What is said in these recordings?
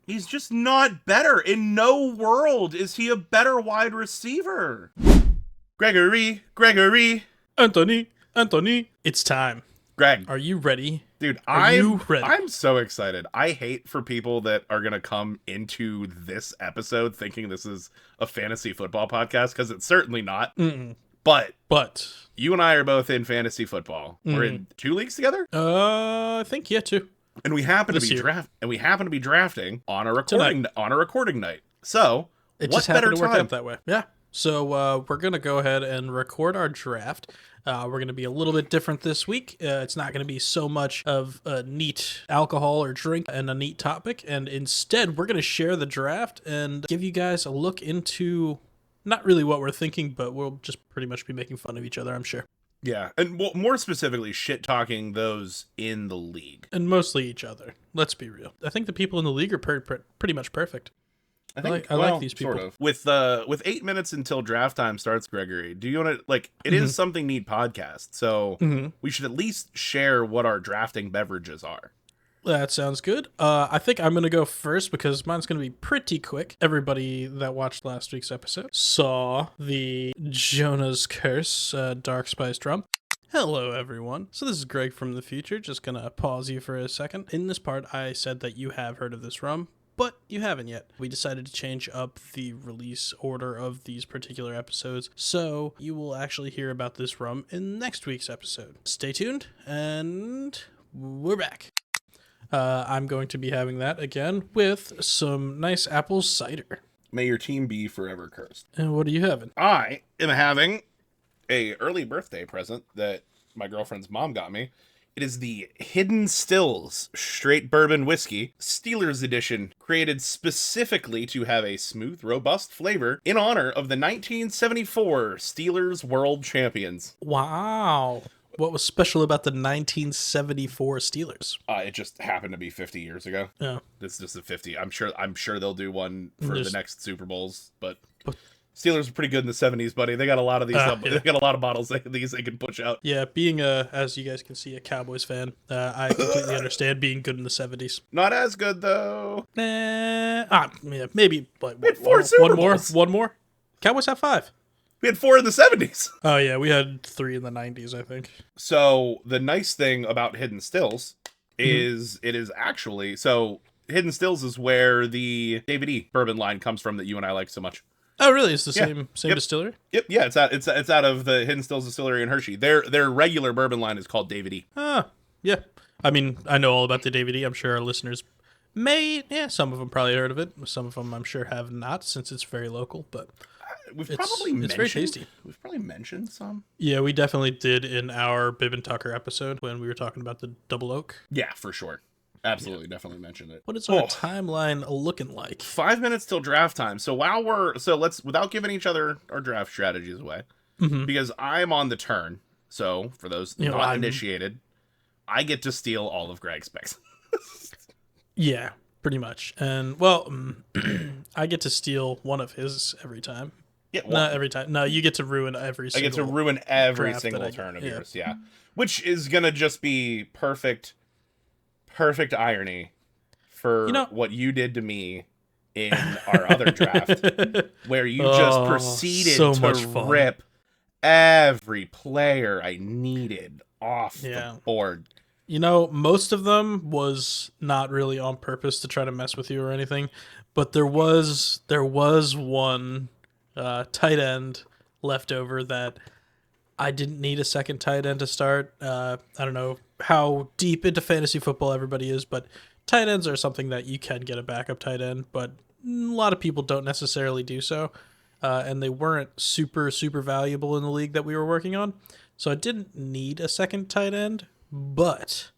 He's just not better. In no world is he a better wide receiver. Gregory. Anthony. It's time. Greg. Are you ready? Dude, you ready? I'm so excited. I hate for people that are going to come into this episode thinking this is a fantasy football podcast, because it's certainly not. But you and I are both in fantasy football. We're in 2 leagues together? I think, yeah, 2. And we happen to be drafting on a recording night. So, it what just better happened to work time? out that way. Yeah. So we're going to go ahead and record our draft. We're going to be a little bit different this week. It's not going to be so much of a neat alcohol or drink and a neat topic. And instead, we're going to share the draft and give you guys a look into not really what we're thinking, but we'll just pretty much be making fun of each other, I'm sure. Yeah, and more specifically, shit-talking those in the league. And mostly each other. Let's be real. I think the people in the league are pretty much perfect. I like these people. Sort of. With 8 minutes until draft time starts, Gregory, do you want to, it is Something Neat podcast, so we should at least share what our drafting beverages are. That sounds good. I think I'm going to go first because mine's going to be pretty quick. Everybody that watched last week's episode saw the Jonah's Curse Dark Spiced Rum. Hello, everyone. So this is Greg from the future. Just going to pause you for a second. In this part, I said that you have heard of this rum, but you haven't yet. We decided to change up the release order of these particular episodes, so you will actually hear about this rum in next week's episode. Stay tuned, and we're back. I'm going to be having that again with some nice apple cider. May your team be forever cursed. And what are you having? I am having a early birthday present that my girlfriend's mom got me. It is the Hidden Stills Straight Bourbon Whiskey, Steelers Edition, created specifically to have a smooth, robust flavor in honor of the 1974 Steelers World Champions. Wow. What was special about the 1974 Steelers? It just happened to be 50 years ago. Yeah. It's just a 50. I'm sure they'll do one for the next Super Bowls, but Steelers were pretty good in the 70s, buddy. They got a lot of these. They got a lot of bottles these they can push out. Yeah, being as you guys can see, a Cowboys fan, I completely understand being good in the 70s. Not as good though. Yeah, maybe like we had 4 Super Bowls. One more. Cowboys have 5. We had 4 in the 70s. Oh yeah, we had 3 in the 90s, I think. So the nice thing about Hidden Stills is it is actually Hidden Stills is where the David E. bourbon line comes from that you and I like so much. Oh really? It's the same distillery? Yep. Yeah, it's out of the Hidden Stills distillery in Hershey. Their regular bourbon line is called David E. Yeah. I mean, I know all about the David E. I'm sure our listeners some of them probably heard of it. Some of them I'm sure have not, since it's very local, but it's very tasty. We've probably mentioned some. Yeah, we definitely did in our Bib and Tucker episode when we were talking about the Double Oak. Yeah, for sure. Absolutely, definitely mentioned it. What is our timeline looking like? 5 minutes till draft time. So let's, without giving each other our draft strategies away, because I'm on the turn. So for those not initiated, I get to steal all of Greg's picks. Yeah, pretty much. And I get to steal one of his every time. Yeah, not every time. No, you get to ruin every single. I get to ruin every single turn of yours. Yeah, which is gonna just be perfect irony for what you did to me in our other draft, where you just proceeded to rip every player I needed off the board. Most of them was not really on purpose to try to mess with you or anything, but there was one tight end left over that I didn't need a second tight end to start. I don't know how deep into fantasy football everybody is, but tight ends are something that you can get a backup tight end, but a lot of people don't necessarily do so. And they weren't super, super valuable in the league that we were working on. So I didn't need a second tight end, but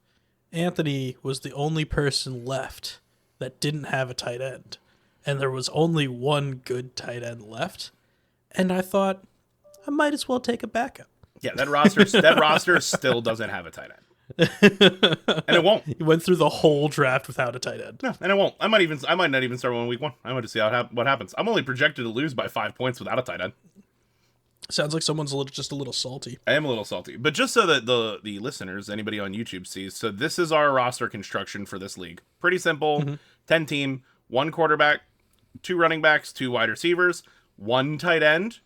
Anthony was the only person left that didn't have a tight end. And there was only one good tight end left. And I thought, I might as well take a backup. Yeah, that roster still doesn't have a tight end. And it won't. You went through the whole draft without a tight end. No, and it won't. I might not even start week 1. I want to see what happens. I'm only projected to lose by 5 points without a tight end. Sounds like someone's just a little salty. I am a little salty, but just so that the listeners, anybody on YouTube sees, so this is our roster construction for this league. Pretty simple. 10 team. 1 quarterback, 2 running backs, 2 wide receivers, 1 tight end,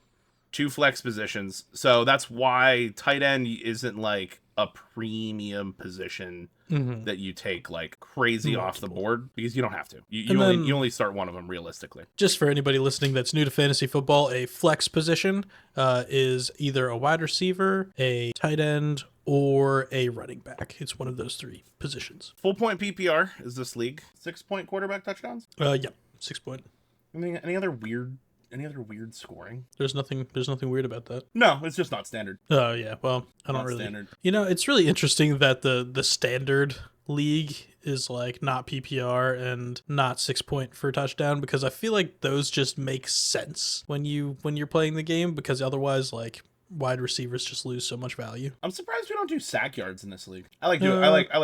2 flex positions. So that's why tight end isn't like a premium position that you take like crazy off the board, because you don't have to. You only start one of them realistically. Just for anybody listening that's new to fantasy football, a flex position is either a wide receiver, a tight end, or a running back. It's one of those 3 positions. Full point PPR is this league. 6-point quarterback touchdowns? Yeah, 6 point. Any other weird scoring? There's nothing weird about that. No, it's just not standard. Oh yeah, well, I don't really. Standard. It's really interesting that the standard league is like not PPR and not 6 point for touchdown, because I feel like those just make sense when you're playing the game, because otherwise like wide receivers just lose so much value. I'm surprised we don't do sack yards in this league. I like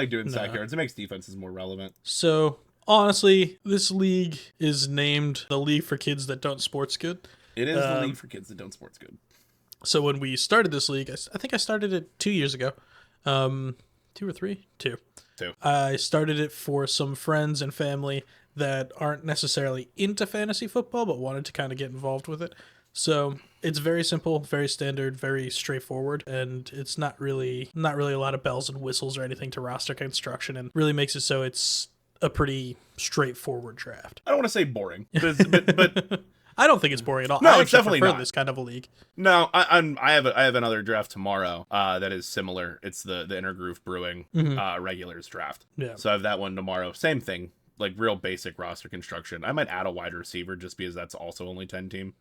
doing sack yards. It makes defenses more relevant. So honestly, this league is named the League for Kids That Don't Sports Good. It is the League for Kids That Don't Sports Good. So when we started this league, I think I started it 2 years ago. 2 or 3? 2. 2. I started it for some friends and family that aren't necessarily into fantasy football, but wanted to kind of get involved with it. So it's very simple, very standard, very straightforward, and it's not really a lot of bells and whistles or anything to roster construction, and really makes it so it's a pretty straightforward draft. I don't want to say boring, but I don't think it's boring at all. No, it's definitely not. This kind of a league. No, I have another draft tomorrow that is similar. It's the Intergroove Brewing regulars draft. Yeah. So I have that one tomorrow. Same thing, like real basic roster construction. I might add a wide receiver just because that's also only 10 team.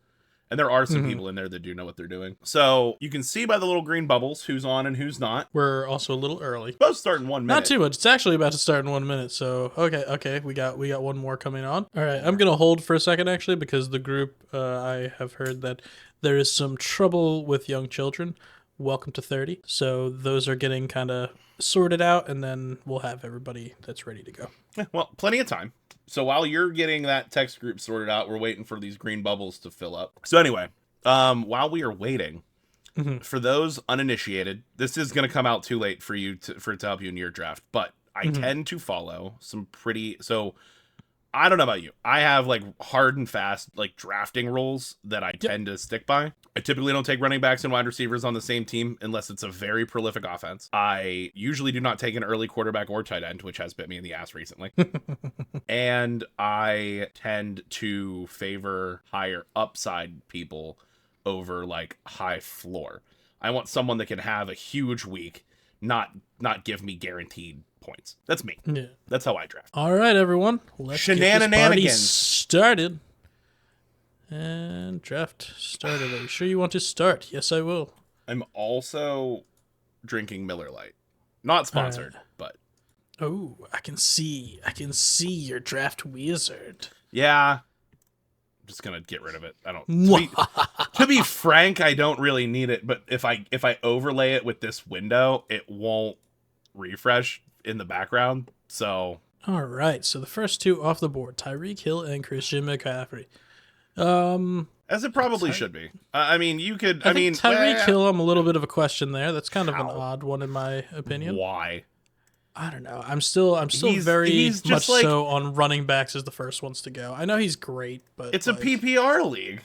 And there are some people in there that do know what they're doing. So you can see by the little green bubbles who's on and who's not. We're also a little early. Both start in 1 minute. Not too much. It's actually about to start in 1 minute. So okay, we got one more coming on. All right, I'm gonna hold for a second actually, because the group I have heard that there is some trouble with young children. Welcome to 30. So those are getting kind of sorted out, and then we'll have everybody that's ready to go. Yeah, well, plenty of time. So while you're getting that text group sorted out, we're waiting for these green bubbles to fill up. So anyway, while we are waiting, for those uninitiated, this is going to come out too late for you to help you in your draft, but I tend to follow some pretty... So I don't know about you. I have like hard and fast like drafting rules that I tend to stick by. I typically don't take running backs and wide receivers on the same team unless it's a very prolific offense. I usually do not take an early quarterback or tight end, which has bit me in the ass recently. And I tend to favor higher upside people over like high floor. I want someone that can have a huge week, not give me guaranteed points. That's me. Yeah. That's how I draft. All right, everyone. Let's get this party started. And draft started. Are you sure you want to start? Yes, I will. I'm also drinking Miller Lite. Not sponsored, but... Oh, I can see your draft wizard. Yeah. I'm just going to get rid of it. I don't... to be frank, I don't really need it, but if I overlay it with this window, it won't refresh in the background, so... All right, so the first 2 off the board, Tyreek Hill and Christian McCaffrey. As it probably should be. I mean, you could... I mean, Tyreek Hill, I'm a little bit of a question there. That's kind of an odd one in my opinion. Why? I don't know. I'm still very much like, so on running backs as the first ones to go. I know he's great, but it's like, a PPR league.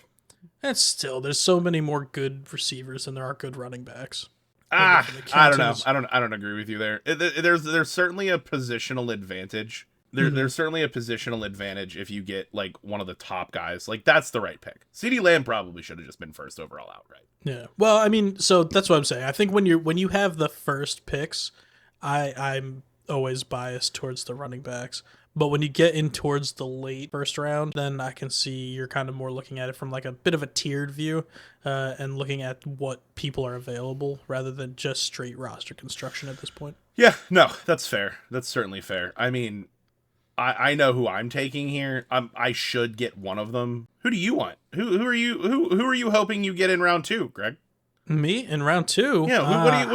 And still, there's so many more good receivers than there are good running backs. I don't know. I don't agree with you there. There's certainly a positional advantage. There's certainly a positional advantage if you get like one of the top guys. Like that's the right pick. CeeDee Lamb probably should have just been first overall outright. Yeah. Well, I mean, so that's what I'm saying. I think when you have the first picks, I'm always biased towards the running backs. But when you get in towards the late first round, then I can see you're kind of more looking at it from like a bit of a tiered view and looking at what people are available rather than just straight roster construction at this point. Yeah, no, that's fair. That's certainly fair. I mean, I know who I'm taking here. I should get one of them. Who do you want? Who are you hoping you get in round 2, Greg? Me in round 2? Yeah.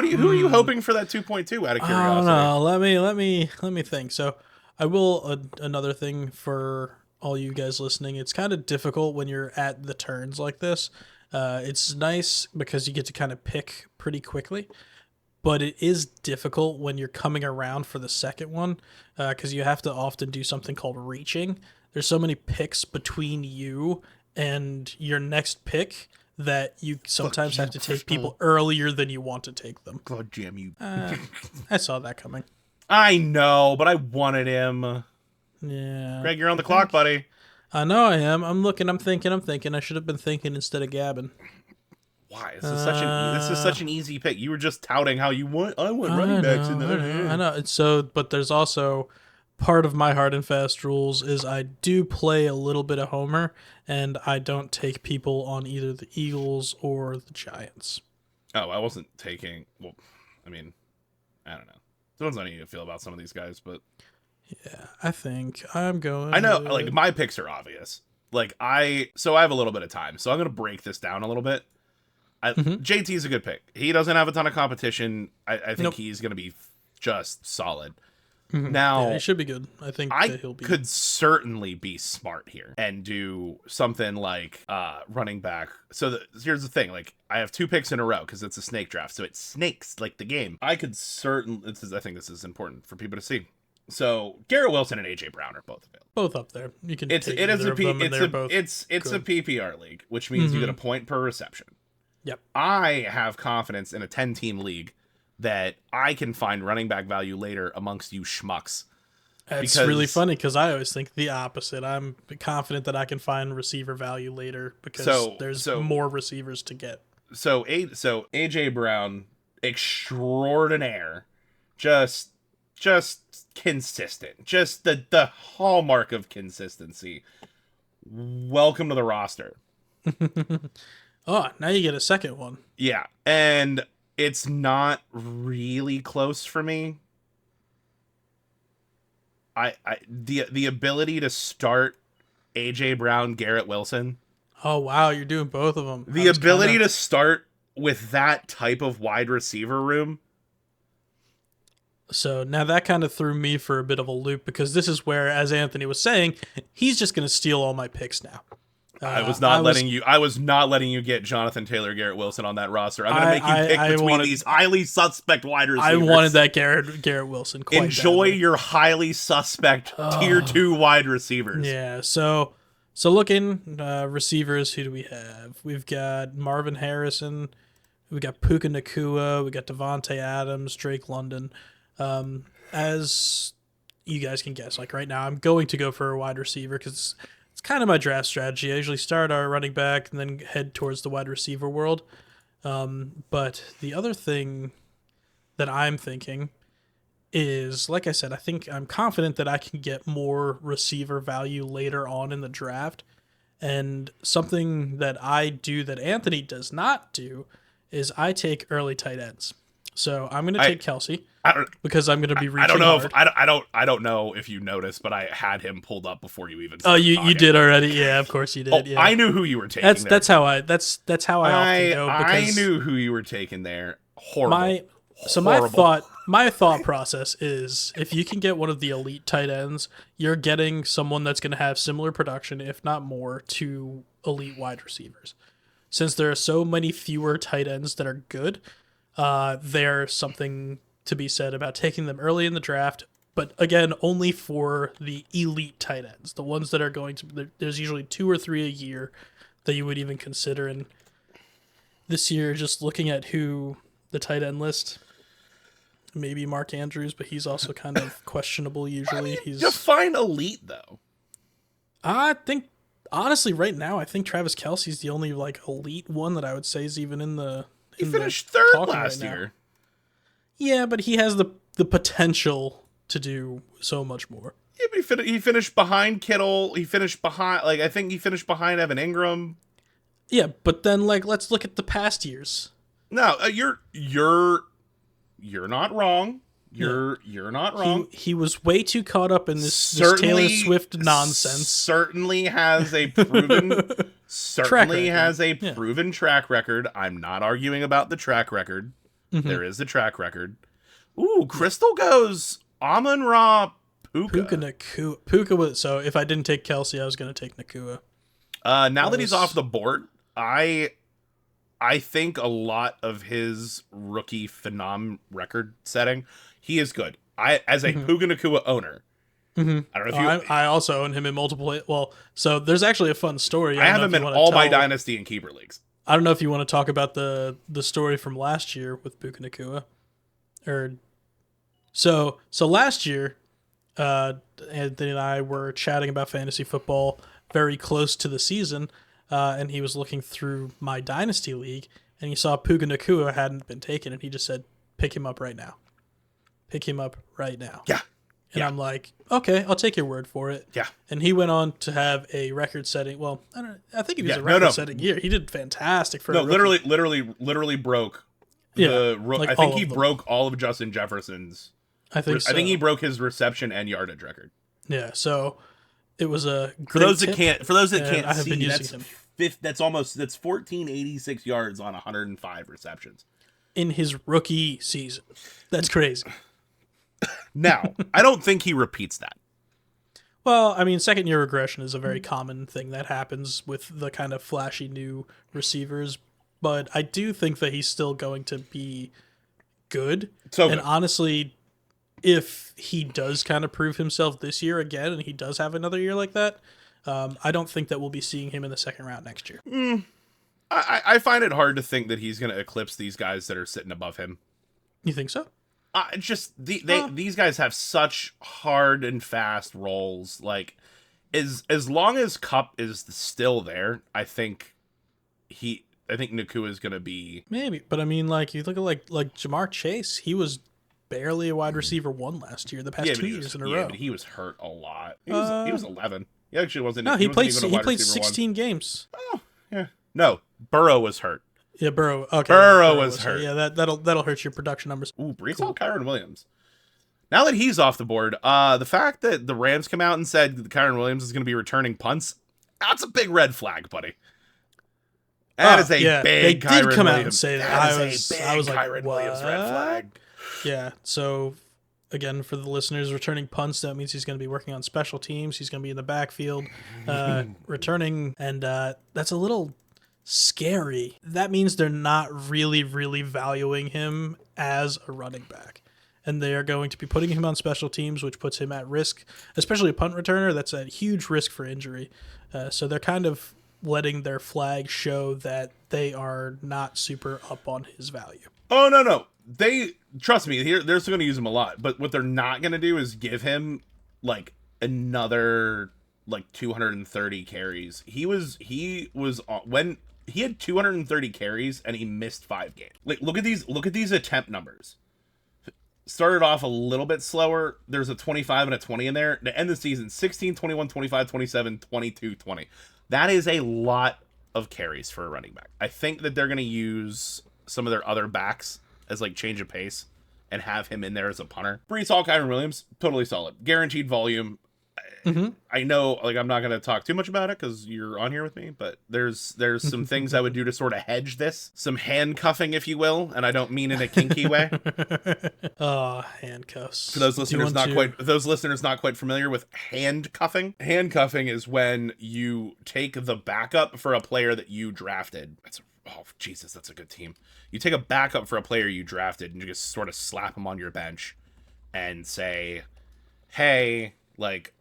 Who are you hoping for that 2.2? Out of curiosity. I don't know. Let me think. So. I will, another thing for all you guys listening, it's kind of difficult when you're at the turns like this. It's nice because you get to kind of pick pretty quickly, but it is difficult when you're coming around for the second one because you have to often do something called reaching. there's so many picks between you and your next pick that you sometimes have to take people earlier than you want to take them. God damn you. I saw that coming. I know, but I wanted him. Yeah. Greg, you're on the clock, buddy. I know I am. I'm looking, I'm thinking. I should have been thinking instead of gabbing. Why? This is such an easy pick. You were just touting how I want running backs in the I know. It's so, but there's also part of my hard and fast rules is I do play a little bit of homer, and I don't take people on either the Eagles or the Giants. Oh, I wasn't taking. Well, I mean, I don't know. Depends on how you feel about some of these guys, but yeah, I think I'm going. I know, like my picks are obvious. Like I have a little bit of time, so I'm gonna break this down a little bit. JT is a good pick. He doesn't have a ton of competition. I think he's going to be just solid. Now, he should be good. I think he'll be. Could certainly be smart here and do something like running back. So here's the thing. Like, I have 2 picks in a row because it's a snake draft. So it snakes like the game. I could certainly... I think this is important for people to see. So Garrett Wilson and AJ Brown are both available. Both up there. You can. It's a PPR league, which means you get a point per reception. Yep. I have confidence in a 10-team league that I can find running back value later amongst you schmucks. It's really funny because I always think the opposite. I'm confident that I can find receiver value later because there's more receivers to get. So AJ Brown, extraordinaire, just consistent, just the hallmark of consistency. Welcome to the roster. Oh, now you get a second one. Yeah, and it's not really close for me. The ability to start AJ Brown, Garrett Wilson. Oh wow, you're doing both of them. The ability to start with that type of wide receiver room. So now that kind of threw me for a bit of a loop because this is where, as Anthony was saying, he's just going to steal all my picks now. I was not letting you get Jonathan Taylor, Garrett Wilson on that roster. I'm going to make you pick between these highly suspect wide receivers. I wanted that Garrett Wilson. Enjoy badly. Your highly suspect tier 2 wide receivers. Yeah. So looking receivers, who do we have? We've got Marvin Harrison. We got Puka Nacua. We got Devontae Adams, Drake London. As you guys can guess, like right now, I'm going to go for a wide receiver because it's kind of my draft strategy. I usually start our running back and then head towards the wide receiver world. But the other thing that I'm thinking is, like I said, I think I'm confident that I can get more receiver value later on in the draft. And something that I do that Anthony does not do is I take early tight ends. So I'm going to take Kelsey because I'm going to be reaching hard. I don't know if you noticed, but I had him pulled up before you even. Oh, you did already? Yeah, of course you did. Yeah. I knew who you were taking. That's how I often go. I knew who you were taking there. Horrible. My thought process is if you can get one of the elite tight ends, you're getting someone that's going to have similar production, if not more, to elite wide receivers. Since there are so many fewer tight ends that are good. There's something to be said about taking them early in the draft, but again, only for the elite tight ends, the ones that are going to. There's usually 2 or 3 a year that you would even consider. And this year, just looking at who the tight end list, maybe Mark Andrews, but he's also kind of questionable usually. He's define elite though. I think honestly, right now, I think Travis Kelce's the only like elite one that I would say is even in the. He finished third last year. Yeah, but he has the potential to do so much more. Yeah, but he finished behind Kittle. He finished behind, I think he finished behind Evan Ingram. Yeah, but then let's look at the past years. No, you're not wrong. You're not wrong. He was way too caught up in this Taylor Swift nonsense. Certainly has a proven proven track record. I'm not arguing about the track record. Mm-hmm. There is a track record. Ooh, Crystal goes Amon-Ra Puka. Puka was, so if I didn't take Kelsey, I was going to take Nacua. Now that he's off the board, I think a lot of his rookie phenom record setting, he is good. As a Puka Nacua owner, Mm-hmm. I don't know if I also own him in multiple. Well, so there's actually a fun story. I have him in all my Dynasty and Keeper leagues. I don't know if you want to talk about the story from last year with Puka Nacua. So last year, Anthony and I were chatting about fantasy football very close to the season, and he was looking through my Dynasty league, and he saw Puka Nacua hadn't been taken, and he just said, pick him up right now. Pick him up right now. Yeah. And I'm like, okay, I'll take your word for it. Yeah. And he went on to have a record-setting. Well, I think he was a record-setting year. He did fantastic for. Literally broke. I think he broke all of Justin Jefferson's. I think so. I think he broke his reception and yardage record. Yeah. So it was a for those that can't see. That's 1486 yards on 105 receptions in his rookie season. That's crazy. Now, I don't think he repeats that. Well, I mean, second-year regression is a very common thing that happens with the kind of flashy new receivers, but I do think that he's still going to be good. And honestly, if he does kind of prove himself this year again, and he does have another year like that, I don't think that we'll be seeing him in the second round next year. I find it hard to think that he's going to eclipse these guys that are sitting above him. You think so? These guys have such hard and fast rolls. Like, as long as Kupp is still there, I think Nacua is going to be maybe. But I mean, like you look at like Jamar Chase, he was barely a wide receiver 1 last year. The past 2 years in a row, but he was hurt a lot. He was 11. He actually wasn't. No, he played 16 games. Oh yeah. No, Burrow was hurt. Yeah, Burrow. Okay, Burrow was hurt. Yeah, that'll hurt your production numbers. Ooh, Brees Hall, Kyren Williams. Now that he's off the board, the fact that the Rams come out and said that Kyren Williams is going to be returning punts, that's a big red flag, buddy. That is a big Kyren Williams. They did come out and say that. I was like, Kyren Williams red flag. Yeah. So again, for the listeners, returning punts, that means he's going to be working on special teams. He's going to be in the backfield, returning, and that's a little scary. That means they're not really valuing him as a running back, and they are going to be putting him on special teams, which puts him at risk, especially a punt returner. That's a huge risk for injury. So they're kind of letting their flag show that they are not super up on his value. Oh no, they trust me. They're still going to use him a lot, but what they're not going to do is give him like another 230 carries. He was when he had 230 carries and he missed 5 games. Like, look at these attempt numbers. Started off a little bit slower. There's a 25 and a 20 in there. To end the season, 16, 21, 25, 27, 22, 20. That is a lot of carries for a running back. I think that they're going to use some of their other backs as change of pace and have him in there as a punter. Brees Hall, Kyren Williams, totally solid. Guaranteed volume. Mm-hmm. I know, I'm not going to talk too much about it because you're on here with me, but there's some things I would do to sort of hedge this. Some handcuffing, if you will, and I don't mean in a kinky way. Handcuffs. For those listeners not quite familiar with handcuffing. Handcuffing is when you take the backup for a player that you drafted. That's a good team. You take a backup for a player you drafted and you just sort of slap him on your bench and say, hey,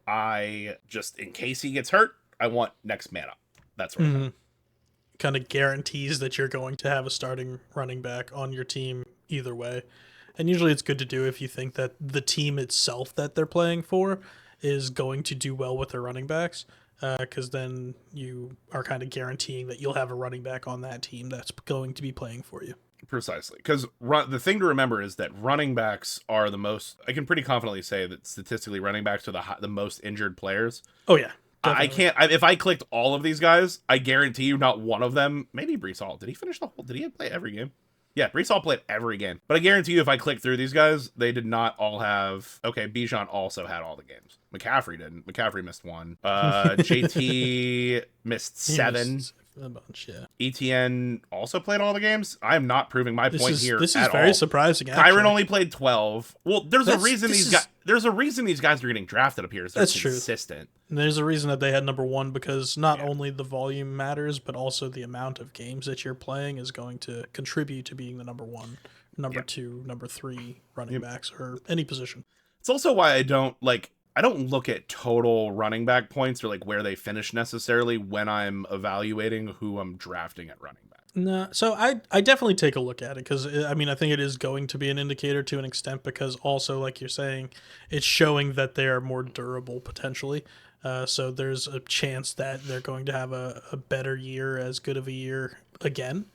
I just, in case he gets hurt, I want next man up. That's right. Kind of guarantees that you're going to have a starting running back on your team either way. And usually it's good to do if you think that the team itself that they're playing for is going to do well with their running backs. Because then you are kind of guaranteeing that you'll have a running back on that team that's going to be playing for you. Precisely. Because the thing to remember is that running backs are the most, I can pretty confidently say that statistically running backs are the most injured players. Oh, yeah. Definitely. If I clicked all of these guys, I guarantee you not one of them, maybe Brees Hall. Did he play every game? Yeah, Brees Hall played every game. But I guarantee you if I click through these guys, they did not all have... Okay, Bijan also had all the games. McCaffrey didn't. McCaffrey missed 1. JT missed 7. A bunch, yeah. ETN also played all the games. I am not proving my point here. This is very surprising. Kyren only played 12. Well, there's a reason these guys are getting drafted up here. That's consistent. And there's a reason that they had number 1 because not only the volume matters, but also the amount of games that you're playing is going to contribute to being the number 1, number 2, number 3 running backs or any position. It's also why I don't I don't look at total running back points or like where they finish necessarily when I'm evaluating who I'm drafting at running back. No, so I definitely take a look at it because I mean I think it is going to be an indicator to an extent because also like you're saying, it's showing that they are more durable potentially. So there's a chance that they're going to have a better year, as good of a year again.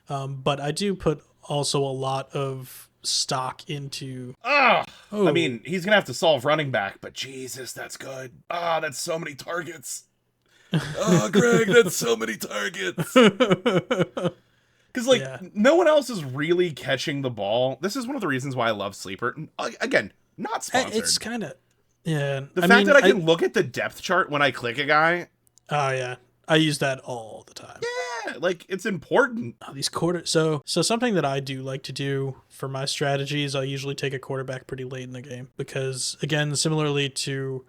But I do put also a lot of stock into. I mean, he's gonna have to solve running back, but Jesus, that's good. That's so many targets. Greg, that's so many targets. Because, like, no one else is really catching the ball. This is one of the reasons why I love Sleeper. Again, not sponsored. It's kind of, yeah. The fact that I can look at the depth chart when I click a guy. Oh, yeah. I use that all the time. Yeah, like, it's important. These So something that I do like to do for my strategies, I usually take a quarterback pretty late in the game. Because, again, similarly to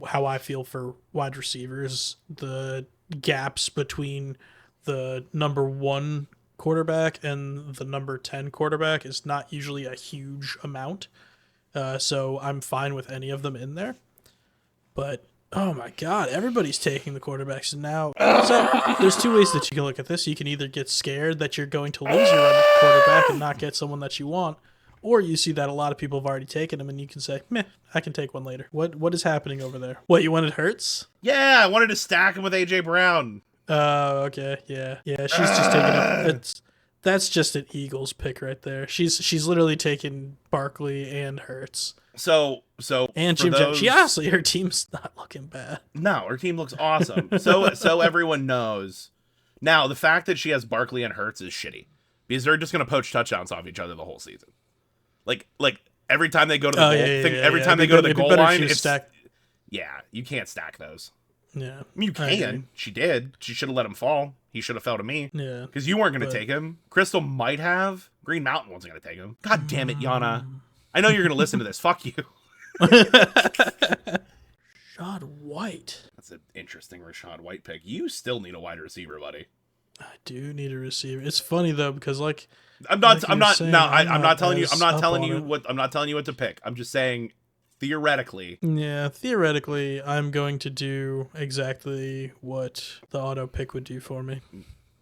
how I feel for wide receivers, the gaps between the number 1 quarterback and the number 10 quarterback is not usually a huge amount. So I'm fine with any of them in there. But, oh my God, everybody's taking the quarterbacks now. So there's 2 ways that you can look at this. You can either get scared that you're going to lose your quarterback and not get someone that you want, or you see that a lot of people have already taken them, and you can say, meh, I can take one later. What is happening over there? What, you wanted Hurts? Yeah, I wanted to stack him with A.J. Brown. Oh, okay, yeah. Yeah, she's just taking up... That's just an Eagles pick right there. She's literally taken Barkley and Hurts. So and Jim Jones. She honestly, her team's not looking bad. No, her team looks awesome. So everyone knows. Now, the fact that she has Barkley and Hurts is shitty. Because they're just going to poach touchdowns off each other the whole season. Like every time they go to the every time they go to the goal line, it's stacked. Yeah, you can't stack those. Yeah, I mean, you can. She did. She should have let him fall. He should have fell to me. Yeah, because you weren't going to take him. Crystal might have. Green Mountain wasn't going to take him. God damn it, Yana. I know you're going to listen to this. Fuck you. Rashad White. That's an interesting Rashad White pick. You still need a wide receiver, buddy. I do need a receiver. It's funny though because I'm not telling you what to pick. I'm just saying theoretically. Yeah, theoretically, I'm going to do exactly what the auto pick would do for me.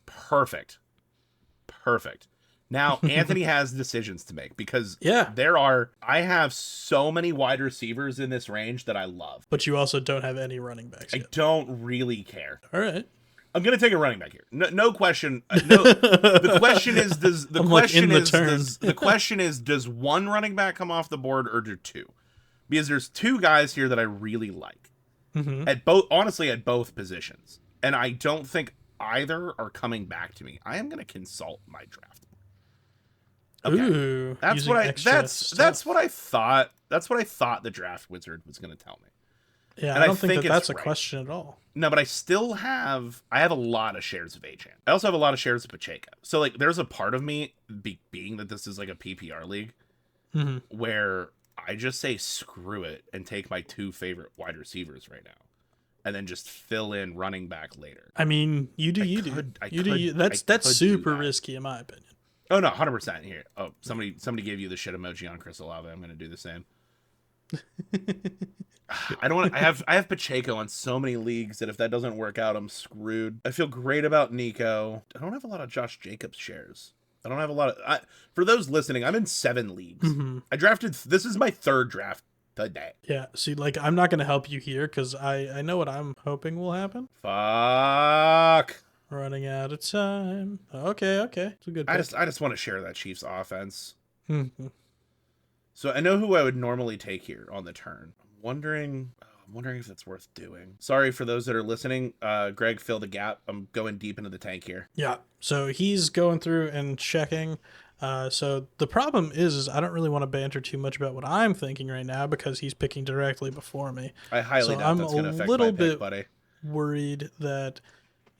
Perfect. Now, Anthony has decisions to make because I have so many wide receivers in this range that I love. But you also don't have any running backs yet. I don't really care. All right. I'm going to take a running back here. No question. The question is does one running back come off the board or do 2? Because there's 2 guys here that I really like. Mm-hmm. At both positions. And I don't think either are coming back to me. I am going to consult my draft. Okay. Ooh, that's what I thought. That's what I thought the draft wizard was going to tell me. Yeah, and I don't think that's a question at all. No, but I have a lot of shares of Achan. I also have a lot of shares of Pacheco. So like there's a part of me being that this is like a PPR league where I just say screw it and take my 2 favorite wide receivers right now. And then just fill in running back later. I mean, you do. That's super risky in my opinion. Oh no, 100% here. Oh, somebody gave you the shit emoji on Chris Olave. I'm gonna do the same. I don't want. I have Pacheco on so many leagues that if that doesn't work out, I'm screwed. I feel great about Nico. I don't have a lot of Josh Jacobs shares. I don't have a lot of. For those listening, I'm in 7 leagues. Mm-hmm. I drafted. This is my 3rd draft today. Yeah. See, like I'm not gonna help you here because I know what I'm hoping will happen. Fuck. Running out of time. Okay. It's a good pick. I just want to share that Chiefs offense. Mm-hmm. So I know who I would normally take here on the turn. I'm wondering if it's worth doing. Sorry for those that are listening. Greg, fill the gap. I'm going deep into the tank here. Yeah. So he's going through and checking. So the problem is I don't really want to banter too much about what I'm thinking right now because he's picking directly before me. I highly doubt that's going to affect my pick, buddy. Worried that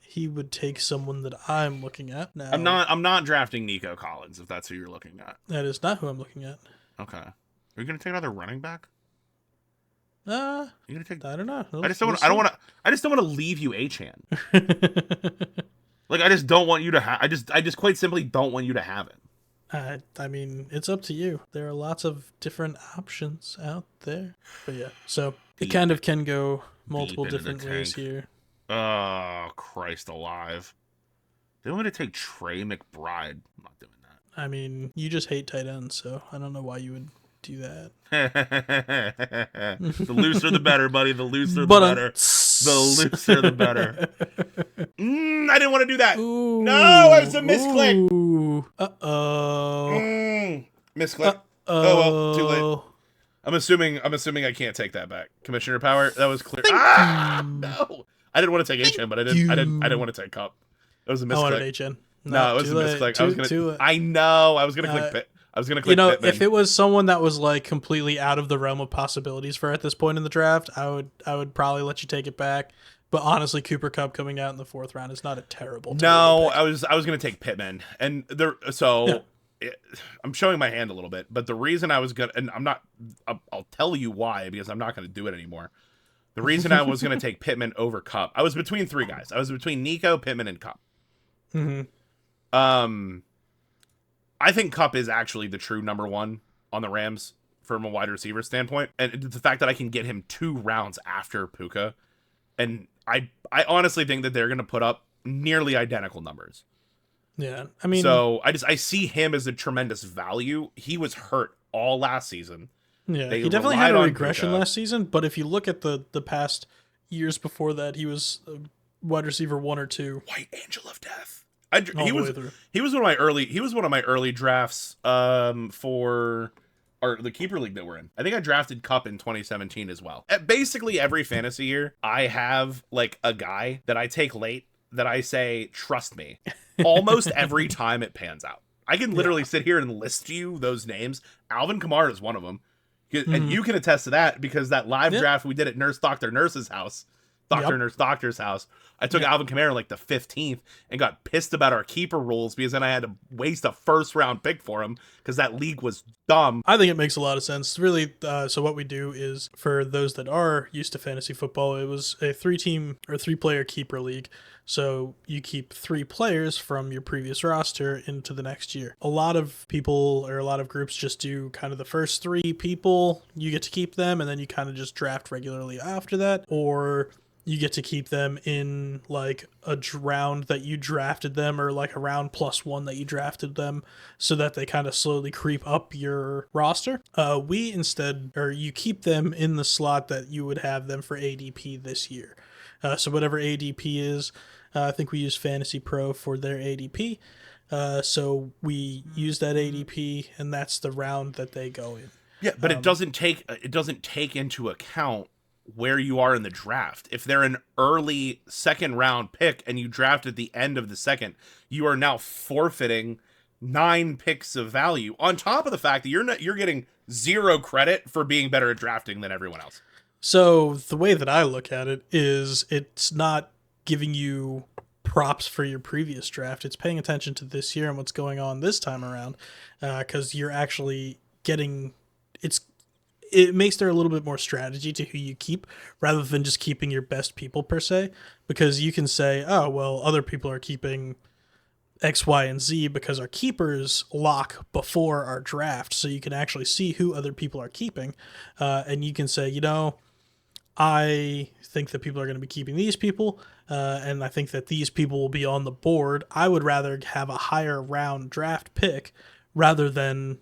he would take someone that I'm looking at. Now, I'm not drafting Nico Collins if that's who you're looking at. That is not who I'm looking at. Okay. Are you going to take another running back? You're gonna take. I don't know. I just don't want to leave you Achan. Like I just don't want you to have. I just quite simply don't want you to have it. I mean, it's up to you. There are lots of different options out there. But yeah, so It kind of can go multiple different ways here. Oh, Christ alive. They want me to take Trey McBride. I'm not doing that. I mean, you just hate tight ends, so I don't know why you would do that. The looser the better, buddy. The looser the better. The looser the better. I didn't want to do that. Ooh, no, it was a misclick. Misclick. Oh well, too late. I'm assuming I can't take that back. Commissioner power. That was clear. No. I didn't want to take HN, but I didn't want to take Cup. That was a misclick. I wanted HN. No, it was a misclick. I know. I was gonna click Pitt. I was gonna click. Pittman. If it was someone that was like completely out of the realm of possibilities for at this point in the draft, I would probably let you take it back. But honestly, Cooper Kupp coming out in the 4th round is not a terrible. No, I was gonna take Pittman, and I'm showing my hand a little bit, but the reason I was gonna, and I'll tell you why, because I'm not gonna do it anymore. The reason I was gonna take Pittman over Kupp, I was between 3 guys. I was between Nico, Pittman, and Kupp. I think Kupp is actually the true number 1 on the Rams from a wide receiver standpoint, and the fact that I can get him 2 rounds after Puka, and I honestly think that they're gonna put up nearly identical numbers. Yeah, I mean, so I see him as a tremendous value. He was hurt all last season. Yeah, he definitely had a regression last season. But if you look at the past years before that, he was wide receiver 1 or 2. White Angel of Death. He was one of my early drafts for the keeper league that we're in. I think I drafted Kupp in 2017 as well. At basically every fantasy year, I have like a guy that I take late that I say, trust me. Almost every time it pans out. I can literally sit here and list you those names. Alvin Kamara is one of them. And you can attest to that because that live draft we did at Nurse Doctor Nurse's house, Nurse Doctor's house, I took Alvin Kamara like the 15th and got pissed about our keeper rules because then I had to waste a 1st round pick for him because that league was dumb. I think it makes a lot of sense. Really, so what we do is, for those that are used to fantasy football, it was a 3-team or 3-player keeper league. So you keep 3 players from your previous roster into the next year. A lot of people or a lot of groups just do kind of the first 3 people, you get to keep them, and then you kind of just draft regularly after that. Or you get to keep them in like a round that you drafted them, or like a round +1 that you drafted them, so that they kind of slowly creep up your roster. You keep them in the slot that you would have them for ADP this year. So whatever ADP is, I think we use Fantasy Pro for their ADP. So we use that ADP, and that's the round that they go in. Yeah, but it doesn't take into account where you are in the draft. If they're an early 2nd round pick and you draft at the end of the 2nd, you are now forfeiting 9 picks of value on top of the fact that you're getting 0 credit for being better at drafting than everyone else. So the way that I look at it is, it's not giving you props for your previous draft. It's paying attention to this year and what's going on this time around, because you're actually getting it makes there a little bit more strategy to who you keep rather than just keeping your best people per se, because you can say, oh, well, other people are keeping X, Y, and Z because our keepers lock before our draft. So you can actually see who other people are keeping. And you can say, I think that people are going to be keeping these people, and I think that these people will be on the board. I would rather have a higher round draft pick rather than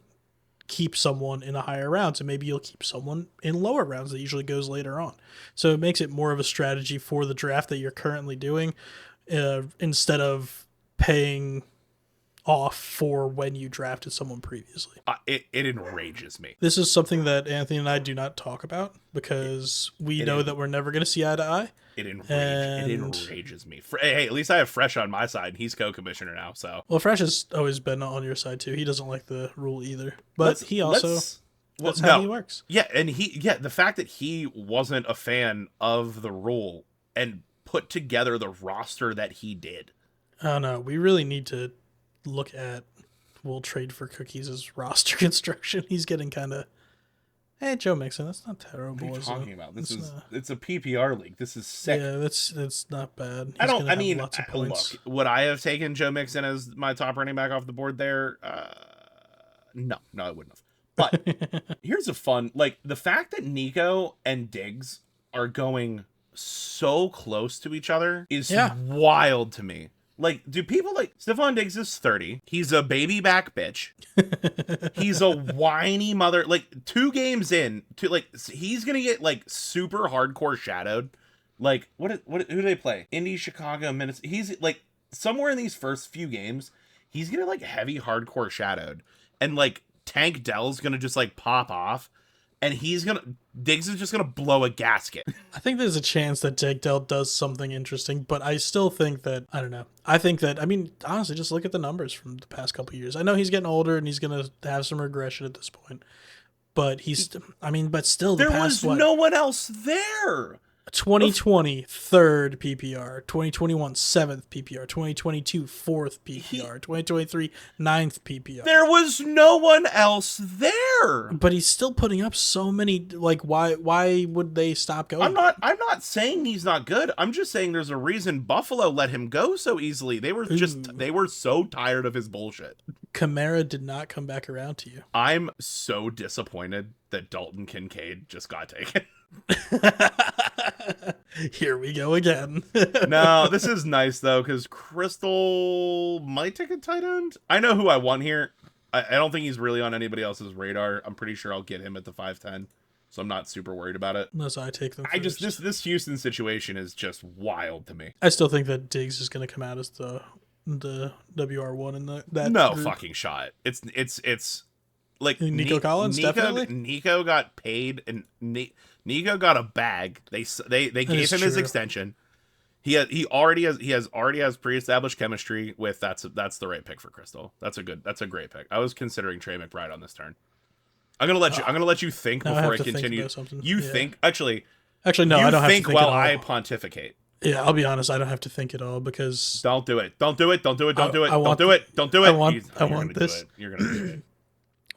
keep someone in a higher round. So maybe you'll keep someone in lower rounds that usually goes later on. So it makes it more of a strategy for the draft that you're currently doing, instead of paying off for when you drafted someone previously. It enrages me. This is something that Anthony and I do not talk about because we know that we're never going to see eye to eye. It enrages me. Hey, at least I have Fresh on my side. He's co-commissioner now, so. Well, Fresh has always been on your side too. He doesn't like the rule either, but that's how he works. Yeah, and the fact that he wasn't a fan of the rule and put together the roster that he did. Oh no, we really need to look at We'll Trade for Cookies' roster construction. He's getting kind of, hey, Joe Mixon, that's not terrible. What are you talking about? It's a PPR league. This is sick. Yeah, that's not bad. Look, would I have taken Joe Mixon as my top running back off the board there? No, I wouldn't have. But here's a fun, the fact that Nico and Diggs are going so close to each other is wild to me. Like, do people like Stephon Diggs is 30. He's a baby back bitch. He's a whiny mother. Like 2 games in to like he's gonna get like super hardcore shadowed. Like who do they play? Indy, Chicago, Minnesota. He's like somewhere in these first few games, he's gonna like heavy hardcore shadowed, and like Tank Dell's gonna just like pop off. And Diggs is just gonna blow a gasket. I think there's a chance that Tank Dell does something interesting, but I still think that, I don't know. I think that, I mean, honestly, just look at the numbers from the past couple of years. I know he's getting older and he's gonna have some regression at this point, but but still, there was no one else there. 2020 third PPR, 2021 7th PPR, 2022 4th PPR, 2023 9th PPR. There was no one else there. But he's still putting up so many. Like, why would they stop going? I'm not saying he's not good. I'm just saying there's a reason Buffalo let him go so easily. They were so tired of his bullshit. Kamara did not come back around to you. I'm so disappointed that Dalton Kincaid just got taken. Here we go again. No, this is nice though, because Crystal might take a tight end. I know who I want here. I don't think he's really on anybody else's radar. I'm pretty sure I'll get him at the 5'10", so I'm not super worried about it. Unless I take them first. This Houston situation is just wild to me. I still think that Diggs is going to come out as the WR1 in that no group. Fucking shot. It's like Nico Collins. Definitely. Nico got paid and Nico got a bag. They gave him his extension. He already has pre-established chemistry with that's the right pick for Crystal. That's a great pick. I was considering Trey McBride on this turn. I'm gonna let you think before I continue. You think actually no, I don't have to think while I pontificate. Yeah, I'll be honest. I don't have to think at all because don't do it. Don't do it. Don't do it. Don't do it. Don't do it. I want this. You're gonna do it.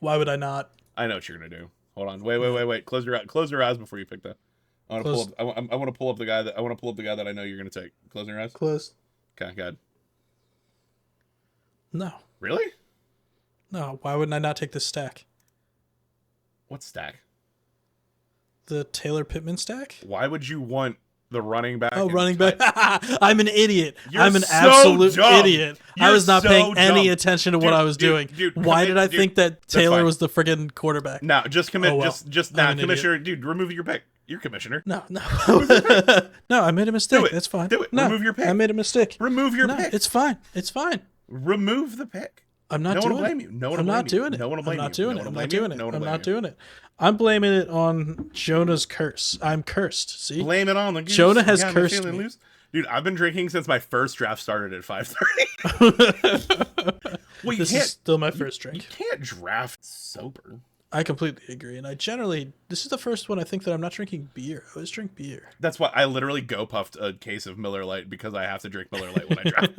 Why would I not? I know what you're gonna do. Hold on. Wait. Close your eyes before you pick that. I want to pull up the guy that I know you're gonna take. Closing your eyes. Close. Okay, good. No. Really? No. Why wouldn't I not take this stack? What stack? The Taylor Pittman stack. Why would you want the running back? Oh, running back. I'm an idiot. I'm an so absolute dumb. idiot. You're I was not paying dumb. any attention to what I was doing. Why did I think that Taylor was the friggin' quarterback? No, just commit. Oh, well. Just now, commissioner. Idiot. Dude, remove your pick. You're commissioner. No. No, I made a mistake. That's fine. Do it. No, remove your pick. I made a mistake. Remove your pick. It's fine. It's fine. Remove the pick. I'm not doing it. No one will blame you. No one will blame you. No one will blame you. I'm not doing it. I'm not doing it. I'm not doing it. I'm blaming it on Jonah's curse. I'm cursed. See? Blame it on the goose. Jonah has cursed me. Loose. Dude, I've been drinking since my first draft started at 5:30. Well, this is still my first drink. You can't draft sober. I completely agree, and this is the first one I think that I'm not drinking beer. I always drink beer. That's why I literally go puffed a case of Miller Lite because I have to drink Miller Lite when I draft.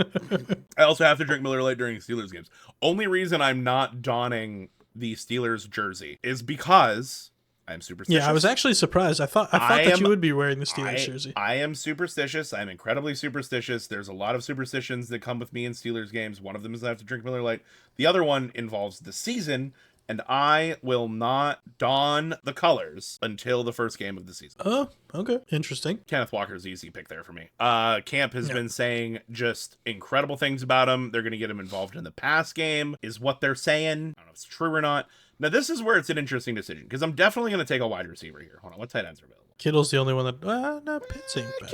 I also have to drink Miller Lite during Steelers games. Only reason I'm not donning the Steelers jersey is because I'm superstitious. Yeah, I was actually surprised. I thought that you would be wearing the Steelers jersey. I am superstitious. I'm incredibly superstitious. There's a lot of superstitions that come with me in Steelers games. One of them is I have to drink Miller Lite. The other one involves the season. And I will not don the colors until the first game of the season. Oh, okay. Interesting. Kenneth Walker's the easy pick there for me. Camp has been saying just incredible things about him. They're going to get him involved in the pass game, is what they're saying. I don't know if it's true or not. Now, this is where it's an interesting decision, because I'm definitely going to take a wide receiver here. Hold on, what tight ends are available? Kittle's the only one that... no, Pitts ain't bad.